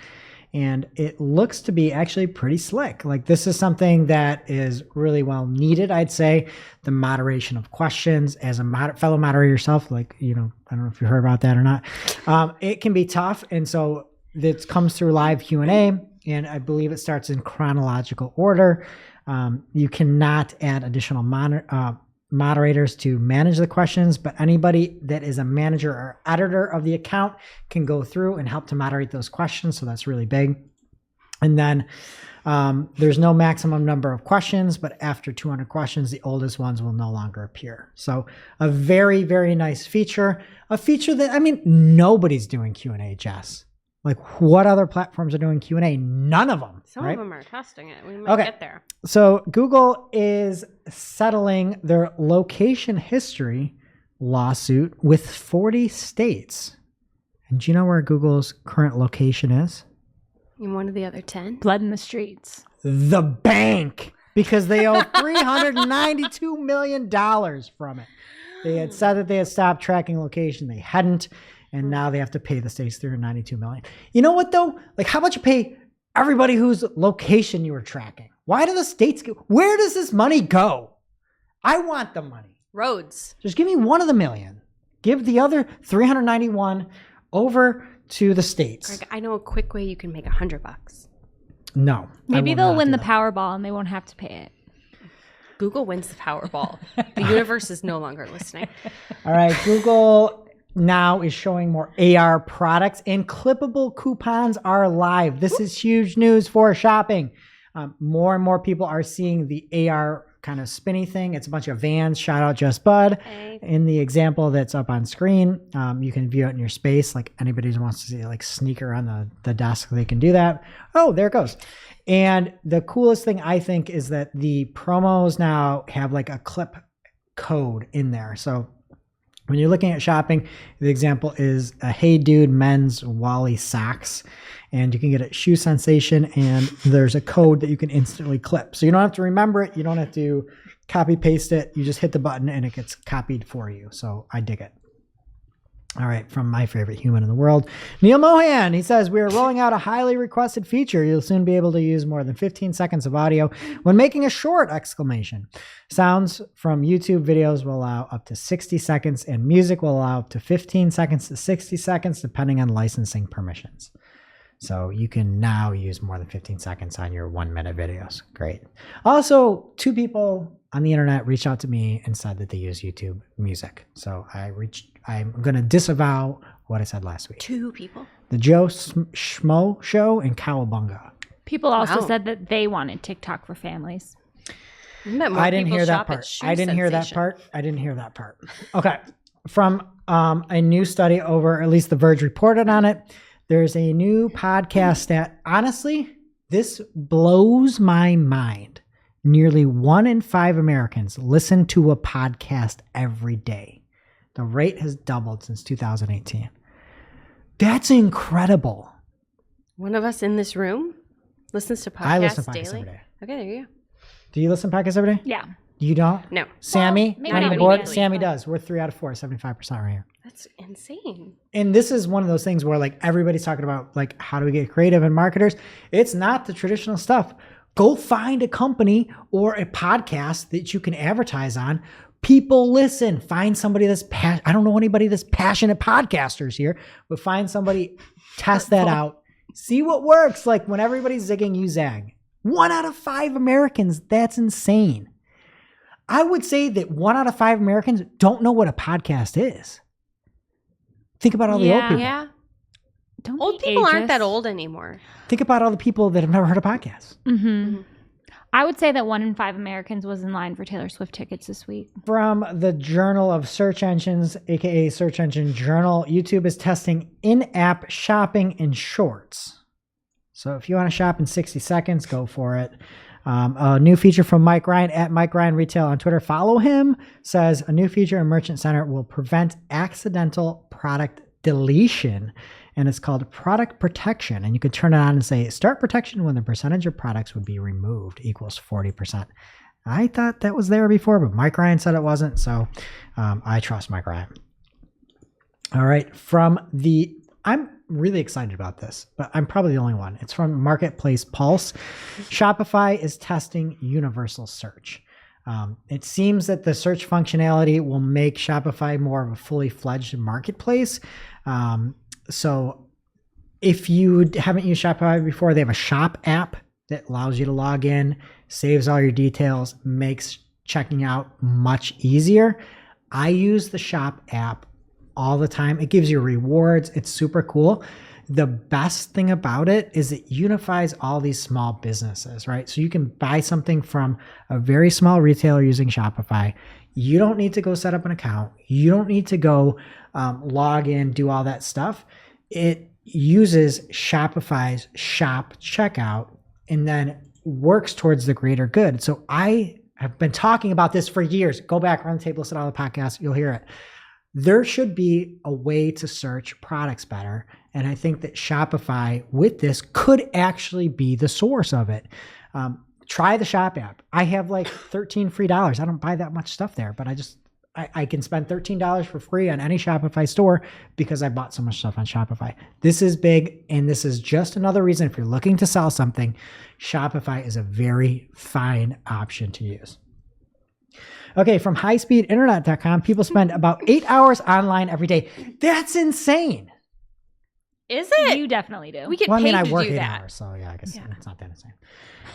And it looks to be actually pretty slick. Like, this is something that is really well needed, I'd say. The moderation of questions as a fellow moderator yourself, like, I don't know if you heard about that or not. It can be tough. And so this comes through live Q&A, and I believe it starts in chronological order. You cannot add additional moderators to manage the questions, but anybody that is a manager or editor of the account can go through and help to moderate those questions. So that's really big. And then there's no maximum number of questions, but after 200 questions, the oldest ones will no longer appear. So a very, very nice feature, a feature that, nobody's doing Q&A, Jess. Like, what other platforms are doing Q&A? None of them. Some right? of them are testing it. We might get there. So Google is settling their location history lawsuit with 40 states. And do you know where Google's current location is? In one of the other 10? Blood in the streets. The bank. Because they owe $392 million from it. They had said that they had stopped tracking location. They hadn't. And now they have to pay the states $392 million. You know what, though? Like, how about you pay everybody whose location you were tracking? Why do the states where does this money go? I want the money. Roads. Just give me one of the million. Give the other 391 over to the states. Greg, I know a quick way you can make $100. No. Maybe they'll win the Powerball and they won't have to pay it. Google wins the Powerball. The universe is no longer listening. All right. Google now is showing more AR products, and clippable coupons are live. This is huge news for shopping. More and more people are seeing the AR kind of spinny thing. It's a bunch of vans. Shout out Just Bud. Hey. In the example that's up on screen, you can view it in your space. Like, anybody who wants to see like sneaker on the desk, they can do that. Oh, there it goes. And the coolest thing I think is that the promos now have like a clip code in there. So when you're looking at shopping, the example is a Hey Dude men's Wally socks, and you can get a shoe sensation, and there's a code that you can instantly clip. So you don't have to remember it. You don't have to copy paste it. You just hit the button and it gets copied for you. So I dig it. All right, from my favorite human in the world, Neil Mohan. He says, we are rolling out a highly requested feature. You'll soon be able to use more than 15 seconds of audio when making a short exclamation. Sounds from YouTube videos will allow up to 60 seconds, and music will allow up to 15 seconds to 60 seconds, depending on licensing permissions. So you can now use more than 15 seconds on your 1 minute videos. Great. Also, 2 people on the internet reached out to me and said that they use YouTube music. So I'm going to disavow what I said last week. 2 people. The Joe Schmo Show and Cowabunga. People also Wow. said that they wanted TikTok for families. I didn't hear that part. I didn't hear that part. Okay. From a new study over, at least The Verge reported on it, there's a new podcast that, honestly, this blows my mind. Nearly 1 in 5 Americans listen to a podcast every day. The rate has doubled since 2018. That's incredible. One of us in this room listens to podcasts I listen to podcasts daily. every day. Okay, there you go. Do you listen to podcasts every day? Yeah. You don't? No, Sammy, maybe on not the board? weekly, Sammy but- does. We're 3 out of 4, 75% right here. that's insane. And this is one of those things where like everybody's talking about like, how do we get creative and marketers? It's not the traditional stuff. Go find a company or a podcast that you can advertise on. People listen. Find somebody that's I don't know anybody that's passionate podcasters here, but find somebody, test that out, see what works. Like, when everybody's zigging, you zag. 1 out of 5 Americans. That's insane. I would say that 1 out of 5 Americans don't know what a podcast is. Think about all the old people. Yeah. Don't Old be people aren't ageist. that old anymore. Think about all the people that have never heard of podcasts. I would say that 1 in 5 Americans was in line for Taylor Swift tickets this week. From the Journal of Search Engines, aka Search Engine Journal, YouTube is testing in-app shopping in Shorts. So if you want to shop in 60 seconds, go for it. A new feature from Mike Ryan at Mike Ryan Retail on Twitter. Follow him. Says a new feature in Merchant Center will prevent accidental product deletion, and it's called product protection. And you can turn it on and say start protection when the percentage of products would be removed equals 40%. I thought that was there before, but Mike Ryan said it wasn't, so I trust Mike Ryan. All right, I'm really excited about this, but I'm probably the only one. It's from Marketplace Pulse. Shopify is testing universal search. It seems that the search functionality will make Shopify more of a fully fledged marketplace. So if you haven't used Shopify before, they have a shop app that allows you to log in, saves all your details, makes checking out much easier. I use the shop app all the time. It gives you rewards. It's super cool. The best thing about it is it unifies all these small businesses, right? So you can buy something from a very small retailer using Shopify. You don't need to go set up an account. You don't need to go log in, do all that stuff. It uses Shopify's shop checkout and then works towards the greater good. So I have been talking about this for years. Go back, run the table, listen to all the podcasts, you'll hear it. There should be a way to search products better. And I think that Shopify with this could actually be the source of it. Try the shop app. I have like $13 free. I don't buy that much stuff there, but I can spend $13 for free on any Shopify store because I bought so much stuff on Shopify. This is big, and this is just another reason if you're looking to sell something, Shopify is a very fine option to use. Okay, from highspeedinternet.com, people spend about 8 hours online every day. That's insane. Is it? You definitely do. We get Well, I paid mean, I to work do 8 that. hours, so yeah, I guess it's not that insane.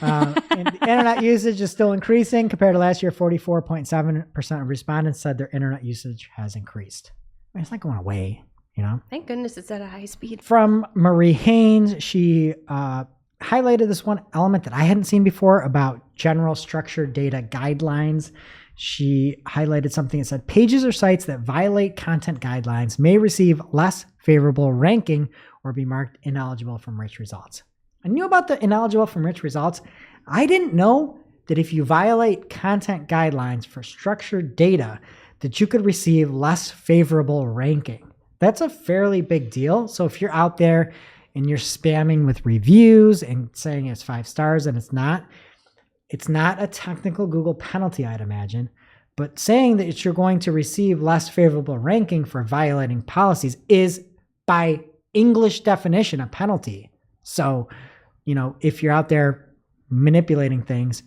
And the internet usage is still increasing compared to last year. 44.7% of respondents said their internet usage has increased. I mean, it's not going away, you know? Thank goodness it's at a high speed. From Marie Haynes, she highlighted this one element that I hadn't seen before about general structured data guidelines. She highlighted something that said pages or sites that violate content guidelines may receive less favorable ranking or be marked ineligible from rich results. I knew about the ineligible from rich results. I didn't know that if you violate content guidelines for structured data, that you could receive less favorable ranking. That's a fairly big deal. So if you're out there and you're spamming with reviews and saying it's 5 stars and it's not a technical Google penalty, I'd imagine, but saying that you're going to receive less favorable ranking for violating policies is by English definition a penalty. So, you know, if you're out there manipulating things,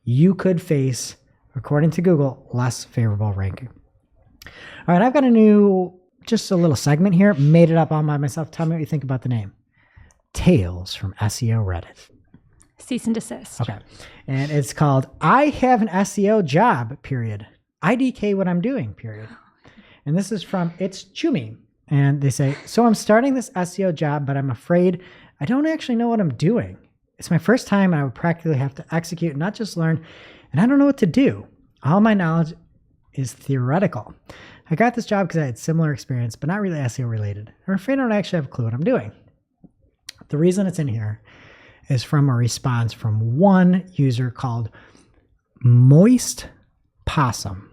you could face, according to Google, less favorable ranking. All right, I've got just a little segment here, made it up all by myself. Tell me what you think about the name. Tales from SEO Reddit. Cease and desist. Okay. And it's called I Have an SEO Job, period. IDK what I'm doing, period. And this is from It's Chumi. And they say, so I'm starting this SEO job, but I'm afraid I don't actually know what I'm doing. It's my first time and I would practically have to execute, not just learn, and I don't know what to do. All my knowledge is theoretical. I got this job because I had similar experience, but not really SEO related. I'm afraid I don't actually have a clue what I'm doing. The reason it's in here is from a response from one user called Moist Possum.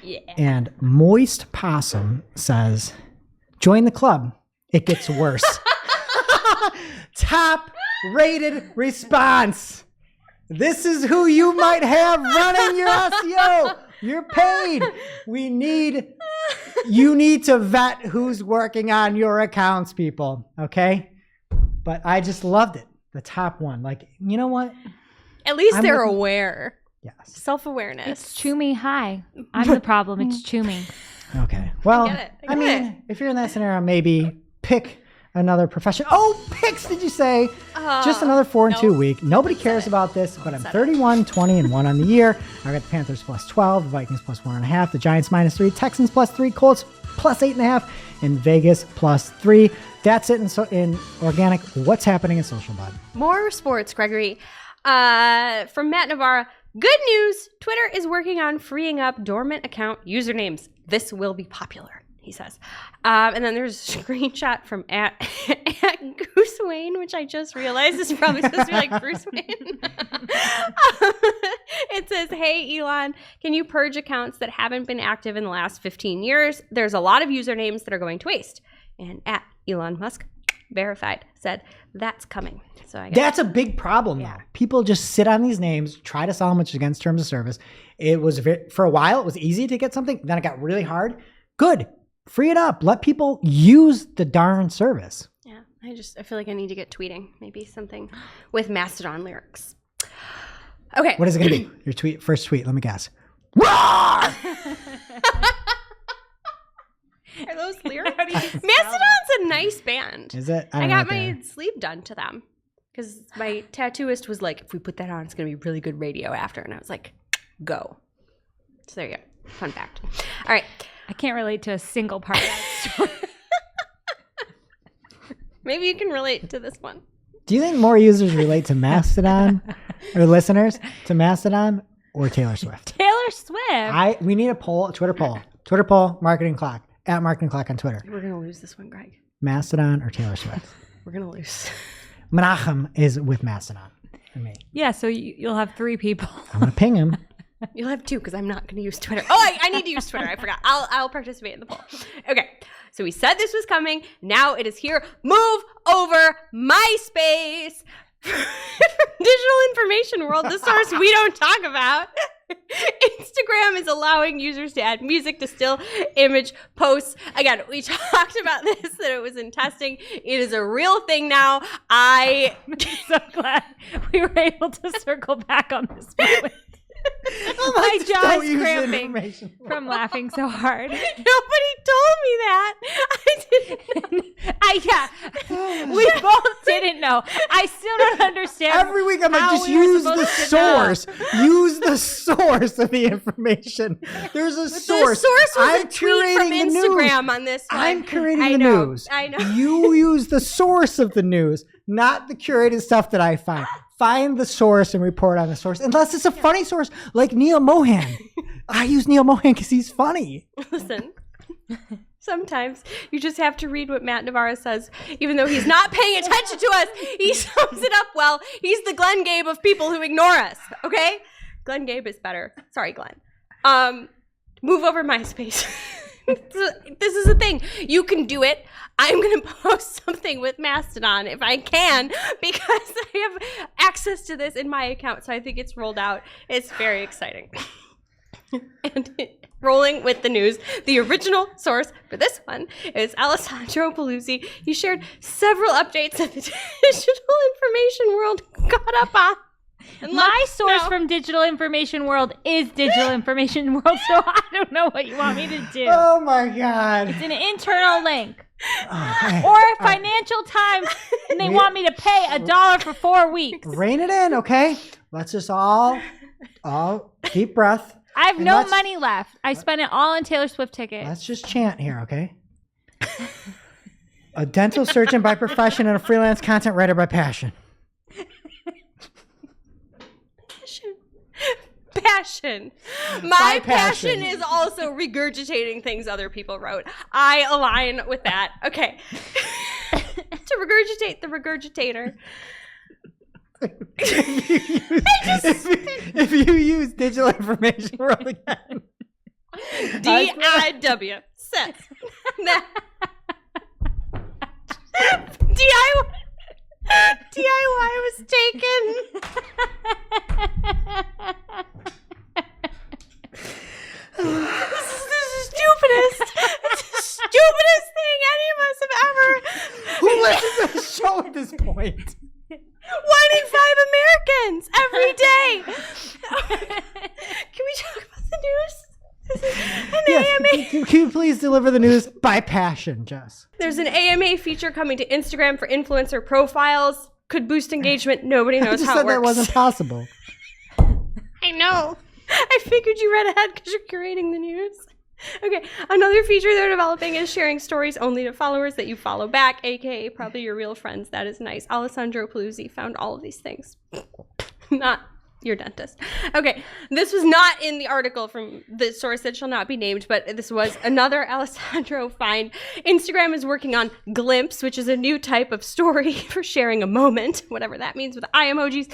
Yeah. And Moist Possum says, join the club. It gets worse. Top rated response. This is who you might have running your SEO. You're paid. You need to vet who's working on your accounts, people. Okay. But I just loved it. The top one. Like, you know what? At least they're aware. Yes. Self-awareness. It's Chumi. Hi. I'm the problem. It's Chumi. Okay. Well, I get it. I mean, if you're in that scenario, maybe pick another profession. Oh, picks, did you say? Just another 4-2 week. Nobody cares about this, but I'm 31, 20, and 1 on the year. I got the Panthers plus 12, the Vikings plus 1.5, the Giants minus 3, Texans plus 3, Colts plus 8.5, and Vegas plus 3. That's it in organic. What's happening in social, bud? More sports, Gregory. From Matt Navarra. Good news. Twitter is working on freeing up dormant account usernames. This will be popular, he says. And then there's a screenshot from at Goose Wayne, which I just realized is probably supposed to be like Bruce Wayne. It says, hey, Elon, can you purge accounts that haven't been active in the last 15 years? There's a lot of usernames that are going to waste. And at Elon Musk, verified, said, that's coming. So I guess that's a big problem, though. People just sit on these names, try to sell them, which is against terms of service. It was for a while, it was easy to get something. Then it got really hard. Good. Free it up. Let people use the darn service. Yeah, I feel like I need to get tweeting. Maybe something with Mastodon lyrics. Okay. What is it going to be? Your first tweet. Let me guess. Roar! Are those lyrics? Mastodon's a nice band. Is it? I got my sleeve done to them because my tattooist was like, if we put that on, it's going to be really good radio after. And I was like, go. So there you go. Fun fact. All right. I can't relate to a single part of that story. Maybe you can relate to this one. Do you think more users relate to Mastodon or listeners to Mastodon or Taylor Swift? Taylor Swift. We need a poll, a Twitter poll, Marketing Clock, at Marketing Clock on Twitter. We're going to lose this one, Greg. Mastodon or Taylor Swift? We're going to lose. Menachem is with Mastodon for me. Yeah, so you'll have 3 people. I'm going to ping him. You'll have 2 because I'm not going to use Twitter. Oh, I need to use Twitter. I forgot. I'll participate in the poll. Okay. So we said this was coming. Now it is here. Move over MySpace. Digital information world, the source we don't talk about. Instagram is allowing users to add music to still image posts. Again, we talked about this, that it was in testing. It is a real thing now. I'm so glad we were able to circle back on this moment. My jaw's cramping from laughing so hard. Nobody told me that. I didn't. We both didn't know. I still don't understand. Every week I'm like, just use the source. Use the source of the information. There's a source. The source was I'm a tweet from Instagram on this one. I'm curating the news. I know. You use the source of the news, not the curated stuff that I find. Find the source and report on the source. Unless it's a funny source like Neil Mohan. I use Neil Mohan because he's funny. Listen, sometimes you just have to read what Matt Navarro says. Even though he's not paying attention to us, he sums it up well. He's the Glenn Gabe of people who ignore us, okay? Glenn Gabe is better. Sorry, Glenn. Move over MySpace. This is a thing. You can do it. I'm going to post something with Mastodon if I can because I have access to this in my account. So I think it's rolled out. It's very exciting. And rolling with the news, the original source for this one is Alessandro Paluzzi. He shared several updates that the digital information world caught up on. And my source from Digital Information World is Digital Information World, so I don't know what you want me to do. Oh my God. It's an internal link. Or Financial Times, and they want me to pay $1 for 4 weeks. Rein it in, okay? Let's just all deep breath. I have no money left. I spent it all on Taylor Swift tickets. Let's just chant here, okay? A dental surgeon by profession and a freelance content writer by passion. Passion. My passion is also regurgitating things other people wrote. I align with that. Okay. To regurgitate the regurgitator. If you use Digital Information World again. DIW says that DIY was taken. This is the stupidest thing any of us have ever. Who listens to the show at this point? 1 in 5 Americans every day. Can we talk about the news? This is an AMA. Can you please deliver the news by passion, Jess? There's an AMA feature coming to Instagram for influencer profiles. Could boost engagement. Nobody knows how it works. That wasn't possible. I know. I figured you read ahead because you're curating the news. Okay, another feature they're developing is sharing stories only to followers that you follow back, aka probably your real friends. That is nice. Alessandro Paluzzi found all of these things. Not your dentist. Okay, this was not in the article from the source that shall not be named, but this was another Alessandro find. Instagram is working on Glimpse, which is a new type of story for sharing a moment, whatever that means with eye emojis.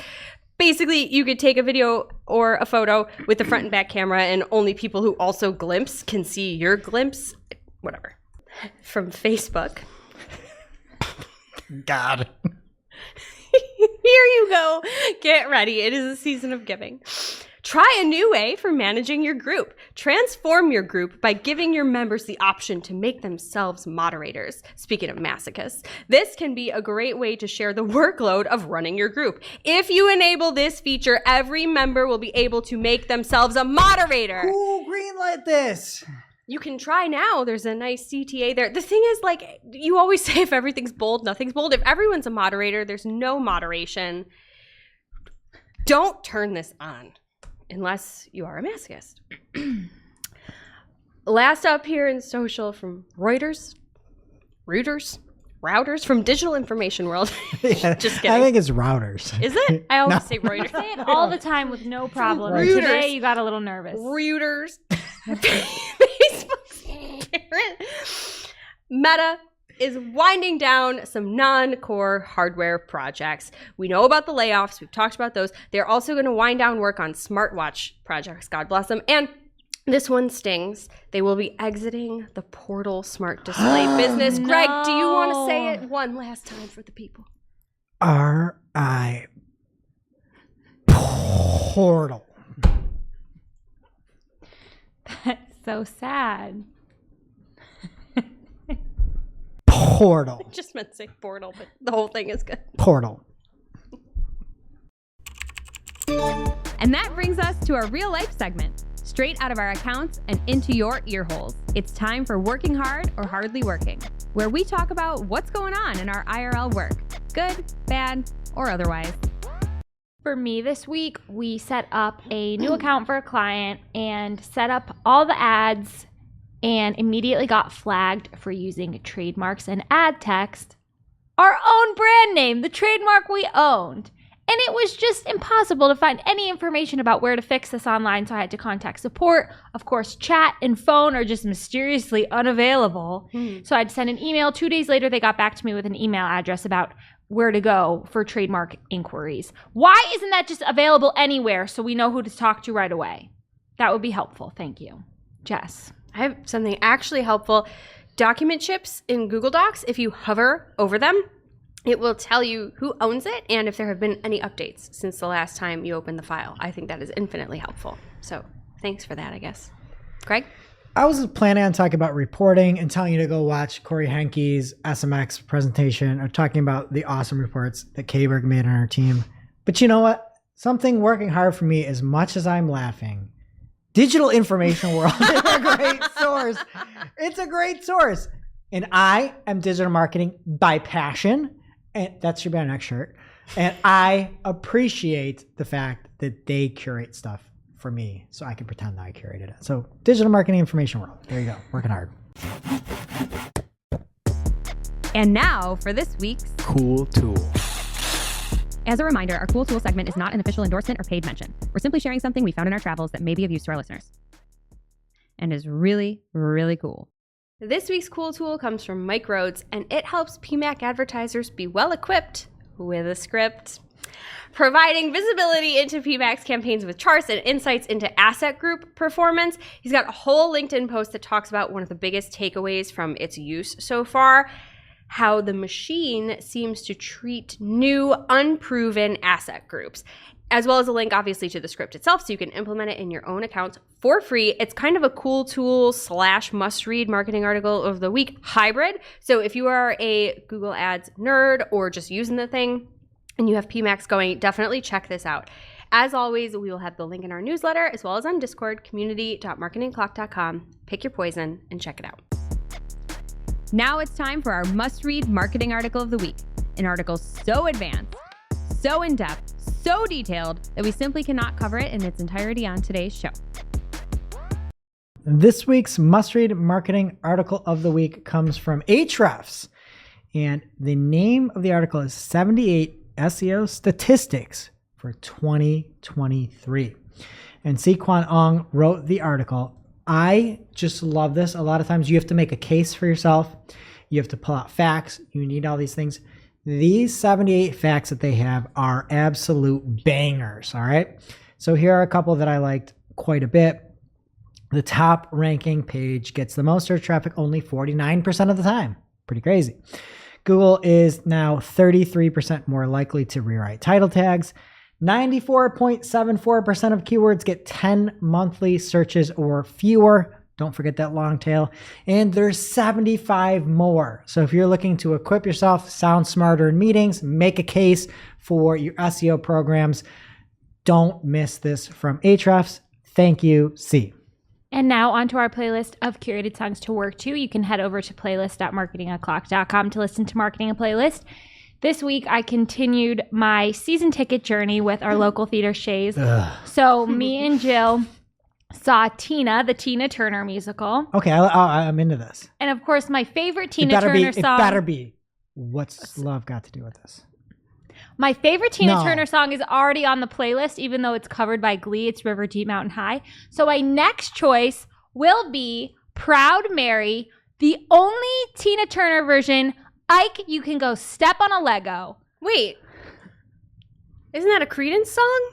Basically, you could take a video or a photo with the front and back camera, and only people who also glimpse can see your glimpse. Whatever. From Facebook. God. Here you go. Get ready. It is a season of giving. Try a new way for managing your group. Transform your group by giving your members the option to make themselves moderators. Speaking of masochists, this can be a great way to share the workload of running your group. If you enable this feature, every member will be able to make themselves a moderator. Who greenlit this? You can try now. There's a nice CTA there. The thing is, like, you always say if everything's bold, nothing's bold. If everyone's a moderator, there's no moderation. Don't turn this on. Unless you are a masochist. Last up here in social from routers from Digital Information World. Yeah, Just kidding. I think it's routers. Is it? I always No. say Reuters. Say it all the time with no problem. Reuters. Today you got a little nervous. Reuters. Facebook's parent. Meta is winding down some non-core hardware projects. We know about the layoffs. We've talked about those. They're also going to wind down work on smartwatch projects. God bless them. And this one stings. They will be exiting the Portal smart display business. No. Greg, do you want to say it one last time for the people? R.I. Portal. That's so sad. Portal. I just meant to say Portal, but the whole thing is good. Portal. And that brings us to our real life segment, straight out of our accounts and into your ear holes. It's time for Working Hard or Hardly Working, where we talk about what's going on in our IRL work, good, bad, or otherwise. For me this week, we set up a new account for a client and set up all the ads and immediately got flagged for using trademarks and ad text, our own brand name, the trademark we owned. And it was just impossible to find any information about where to fix this online, so I had to contact support. Of course, chat and phone are just mysteriously unavailable. So I'd send an email. 2 days later, they got back to me with an email address about where to go for trademark inquiries. Why isn't that just available anywhere so we know who to talk to right away? That would be helpful. Thank you. Jess. I have something actually helpful. Document chips in Google Docs, if you hover over them, it will tell you who owns it and if there have been any updates since the last time you opened the file. I think that is infinitely helpful. So thanks for that, I guess. Greg? I was planning on talking about reporting and telling you to go watch Corey Henke's SMX presentation or talking about the awesome reports that Kayberg made on our team. But you know what? Something working hard for me, as much as I'm laughing, Digital Information World is a great source. It's a great source. And I am digital marketing by passion. And that should be on our next shirt. And I appreciate the fact that they curate stuff for me so I can pretend that I curated it. So Digital Marketing Information World. There you go. Working hard. And now for this week's Cool tool. As a reminder, our Cool Tool segment is not an official endorsement or paid mention. We're simply sharing something we found in our travels that may be of use to our listeners and is really, really cool. This week's cool tool comes from Mike Rhodes, and it helps PMAC advertisers be well equipped with a script, providing visibility into PMAC's campaigns with charts and insights into asset group performance. He's got a whole LinkedIn post that talks about one of the biggest takeaways from its use so far, how the machine seems to treat new, unproven asset groups, as well as a link, obviously, to the script itself, so you can implement it in your own accounts for free. It's kind of a cool tool / must-read marketing article of the week hybrid. So if you are a Google Ads nerd or just using the thing and you have PMAX going, definitely check this out. As always, we will have the link in our newsletter, as well as on Discord, community.marketingclock.com. Pick your poison and check it out. Now it's time for our must-read marketing article of the week. An article so advanced, so in-depth, so detailed that we simply cannot cover it in its entirety on today's show. This week's must-read marketing article of the week comes from Ahrefs. And the name of the article is 78 SEO Statistics for 2023. And Si-Kwan Ong wrote the article. I just love this. A lot of times you have to make a case for yourself. You have to pull out facts. You need all these things. These 78 facts that they have are absolute bangers, all right? So here are a couple that I liked quite a bit. The top ranking page gets the most search traffic only 49% of the time. Pretty crazy. Google is now 33% more likely to rewrite title tags. 94.74% of keywords get 10 monthly searches or fewer. Don't forget that long tail. And there's 75 more. So if you're looking to equip yourself, sound smarter in meetings, make a case for your SEO programs, don't miss this from Ahrefs. Thank you, C. And now onto our playlist of curated songs to work to. You can head over to playlist.marketingoclock.com to listen to Marketing a Playlist. This week, I continued my season ticket journey with our local theater Shays. So me and Jill saw Tina, the Tina Turner musical. Okay, I'm into this. And of course, my favorite Tina Turner song. It better be. What's love got to do with this? My favorite Tina Turner song is already on the playlist, even though it's covered by Glee. It's River Deep Mountain High. So my next choice will be Proud Mary, the only Tina Turner version. Ike, you can go step on a Lego. Wait. Isn't that a Creedence song?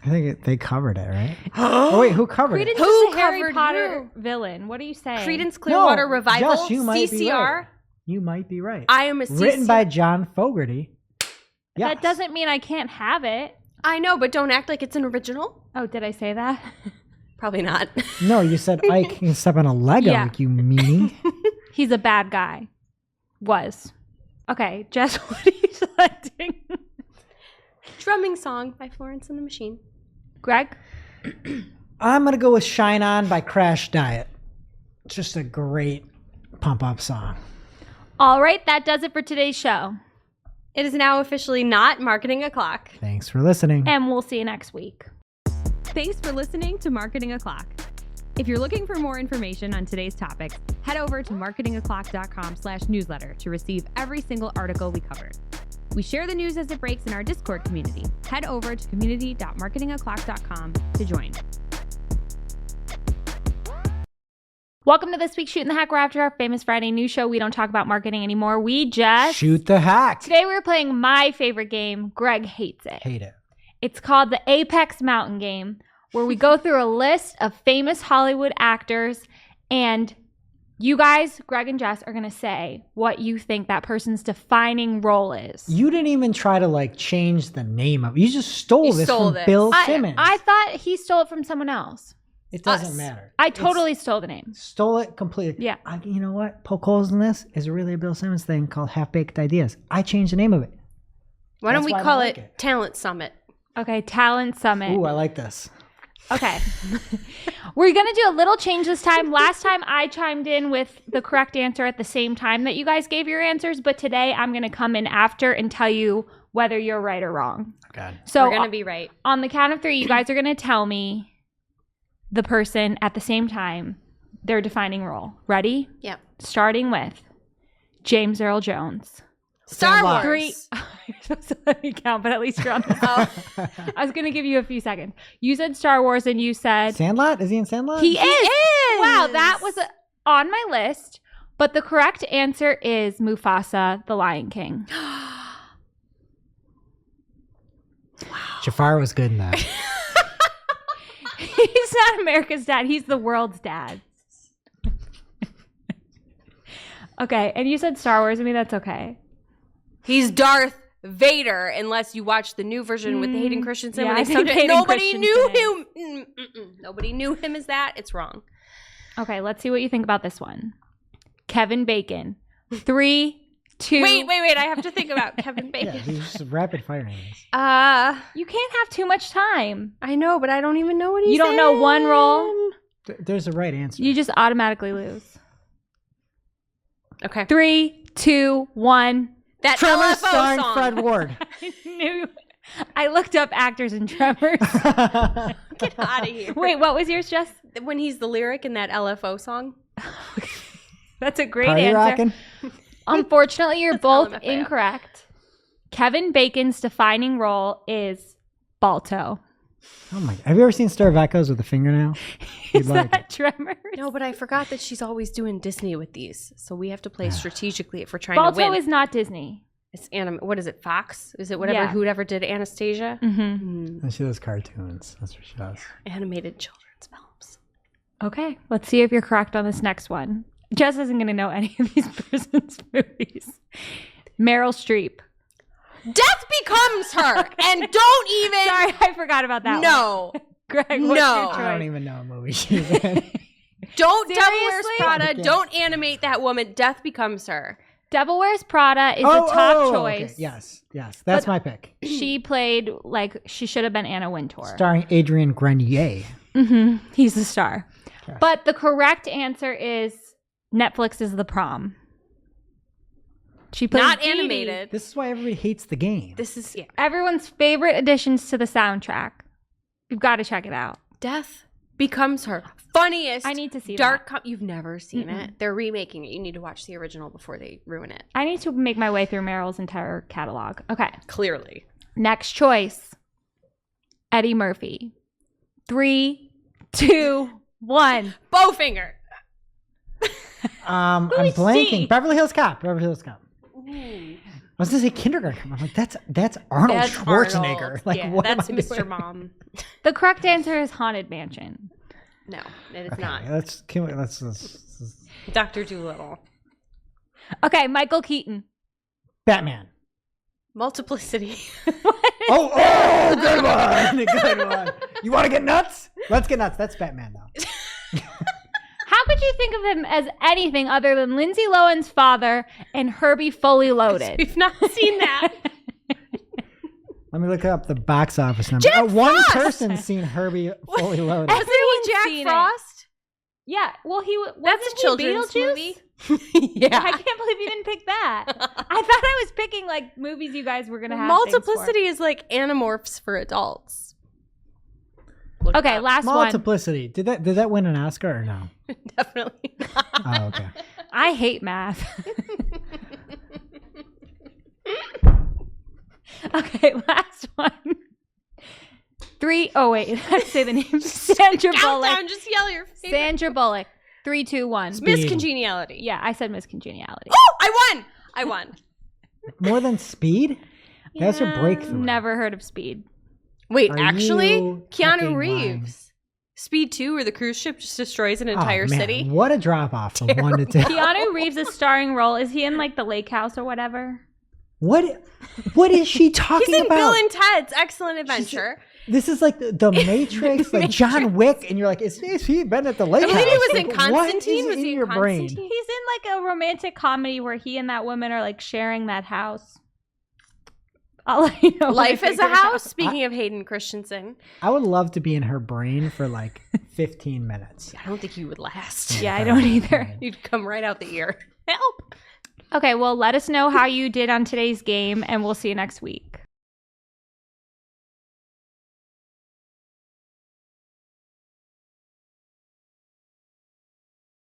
I think they covered it, right? Oh, wait, who covered Creedence it? is the Harry covered Potter villain. What are you saying? Creedence Clearwater No, Revival, Jess, you might be CCR. right. You might be right. I am a CCR. Written by John Fogerty. Yes. That doesn't mean I can't have it. I know, but don't act like it's an original. Oh, did I say that? Probably not. No, you said Ike can step on a Lego, Yeah. like you meanie. He's a bad guy. Was. Okay, Jess, what are you selecting? Drumming song by Florence and the Machine. Greg? I'm going to go with Shine On by Crash Diet. Just a great pump-up song. All right, that does it for today's show. It is now officially not Marketing O'Clock. Thanks for listening. And we'll see you next week. Thanks for listening to Marketing O'Clock. If you're looking for more information on today's topics, head over to marketingoclock.com/newsletter to receive every single article we covered. We share the news as it breaks in our Discord community. Head over to community.marketingoclock.com to join. Welcome to this week's Shooting the Hack. We're after our famous Friday news show. We don't talk about marketing anymore. We just... Shoot the hack. Today we're playing my favorite game. Greg hates it. Hate it. It's called the Apex Mountain Game, where we go through a list of famous Hollywood actors, and you guys, Greg and Jess, are going to say what you think that person's defining role is. You didn't even try to change the name of it. You just stole this from Bill Simmons. I thought he stole it from someone else. It doesn't matter. I totally stole the name. Stole it completely. Yeah. You know what? Poke holes in this is really a Bill Simmons thing called Half-Baked Ideas. I changed the name of it. Why don't That's we why I call like it it. Talent Summit? Okay, Talent Summit. Ooh, I like this. Okay. We're going to do a little change this time. Last time I chimed in with the correct answer at the same time that you guys gave your answers, but today I'm going to come in after and tell you whether you're right or wrong. God. So We're going to be right. on the count of 3, you guys are going to tell me the person at the same time, their defining role. Ready? Yep. Starting with James Earl Jones. Star Sandlot. Wars. 3. You're supposed to let me count, but at least you're on the I was going to give you a few seconds. You said Star Wars and you said... Sandlot? Is he in Sandlot? He is! Wow, that was on my list. But the correct answer is Mufasa, the Lion King. Jafar was good in that. He's not America's dad. He's the world's dad. Okay, and you said Star Wars. I mean, that's okay. He's Darth Vader, unless you watch the new version with Hayden Christensen. Yeah, when I they think subbed it. Hayden Nobody knew Christensen him. Nobody knew him as that. It's wrong. Okay, let's see what you think about this one. Kevin Bacon. 3, 2... Wait. I have to think about Kevin Yeah, Bacon. he's just rapid firing this. You can't have too much time. I know, but I don't even know what he's You don't know one role. There's a right answer. You just automatically lose. Okay. 3, 2, 1. That Tremors LFO starring song. Fred Ward. I knew I looked up actors in Tremors. Get out of here. Wait, what was yours, Jess? When he's the lyric in that LFO song. That's a great Party answer. rockin'? Unfortunately, you're both LMFAO. incorrect. Kevin Bacon's defining role is Balto. Oh my! Have you ever seen Star of Echoes with a fingernail? Is You'd like that Tremors? No, but I forgot that she's always doing Disney with these. So we have to play strategically if we're trying Balto to win. is not Disney. It's what is it, Fox? Is it whatever, Yeah. whoever did Anastasia? Mm-hmm. And she does cartoons. That's what she does. Animated children's films. Okay, let's see if you're correct on this next one. Jess isn't going to know any of these person's movies. Meryl Streep. Death becomes her, and don't even. Sorry, I forgot about that one. No, Greg, what's No. your I don't choice? even know a movie she's in. don't Devil Wears Seriously? Prada. Okay. Don't animate that woman. Death becomes her. Devil Wears Prada is the top choice. Okay. Yes, that's But- my pick. She played like she should have been Anna Wintour. Starring Adrian Grenier. Mm-hmm. He's the star. Okay. But the correct answer is Netflix's The Prom. She plays Not Dee Dee, animated. This is why everybody hates the game. This is everyone's favorite additions to the soundtrack. You've got to check it out. Death becomes her. Funniest. I need to see Dark. that. You've never seen it. They're remaking it. You need to watch the original before they ruin it. I need to make my way through Meryl's entire catalog. Okay. Clearly. Next choice. Eddie Murphy. 3, 2, 1. Bowfinger. I'm is blanking. she? Beverly Hills Cop. Beverly Hills Cop. I was gonna say kindergarten. I'm like, that's Arnold That's Schwarzenegger. Arnold. Like, Yeah, what that's am I Mr. doing? Mom. The correct answer is Haunted Mansion. No, it is Okay, not. let's Dr. Doolittle. Okay, Michael Keaton. Batman. Multiplicity. Oh, good one. Good one. You want to get nuts? Let's get nuts. That's Batman, though. How could you think of him as anything other than Lindsay Lohan's father and Herbie Fully Loaded? We've not seen that. Let me look up the box office number. Jack One Frost! person's seen Herbie Fully Loaded. Hasn't he Jack seen it. Frost? Yeah, well, That's wasn't a children's he Beetlejuice? movie. Yeah. I can't believe you didn't pick that. I thought I was picking like movies you guys were gonna have. Multiplicity is like Animorphs for adults. Look it Okay, up. last one. Multiplicity. Did that win an Oscar or no? Definitely not. Oh, okay. I hate math. Okay, last one. 3. Oh wait, I have to say the name. Sandra Bullock. Countdown, just yell your favorite. Sandra Bullock. 3, 2, 1. Miss Congeniality. Yeah, I said Miss Congeniality. Oh, I won. More than Speed? That's her breakthrough. Never heard of Speed. Wait, Are actually, you Keanu fucking Reeves. Speed 2, where the cruise ship just destroys an Oh, entire man, city. What a drop off from 1 to 10. Keanu Reeves' starring role, is he in like the lake house or whatever? What is she talking He's in about? Bill and Ted's Excellent Adventure. This is like the Matrix, like John Wick, and you're like, is he been at the lake I believe he house? was in Like, Constantine. What is Was he in in your brain? Constantine? He's in like a romantic comedy where he and that woman are like sharing that house. I'll let you know. when I Life is a figure it out. House. Speaking of Hayden Christensen, I would love to be in her brain for like 15 minutes. I don't think you would last. Yeah, I don't either. You'd come right out the ear. Help. Okay, well, let us know how you did on today's game, and we'll see you next week.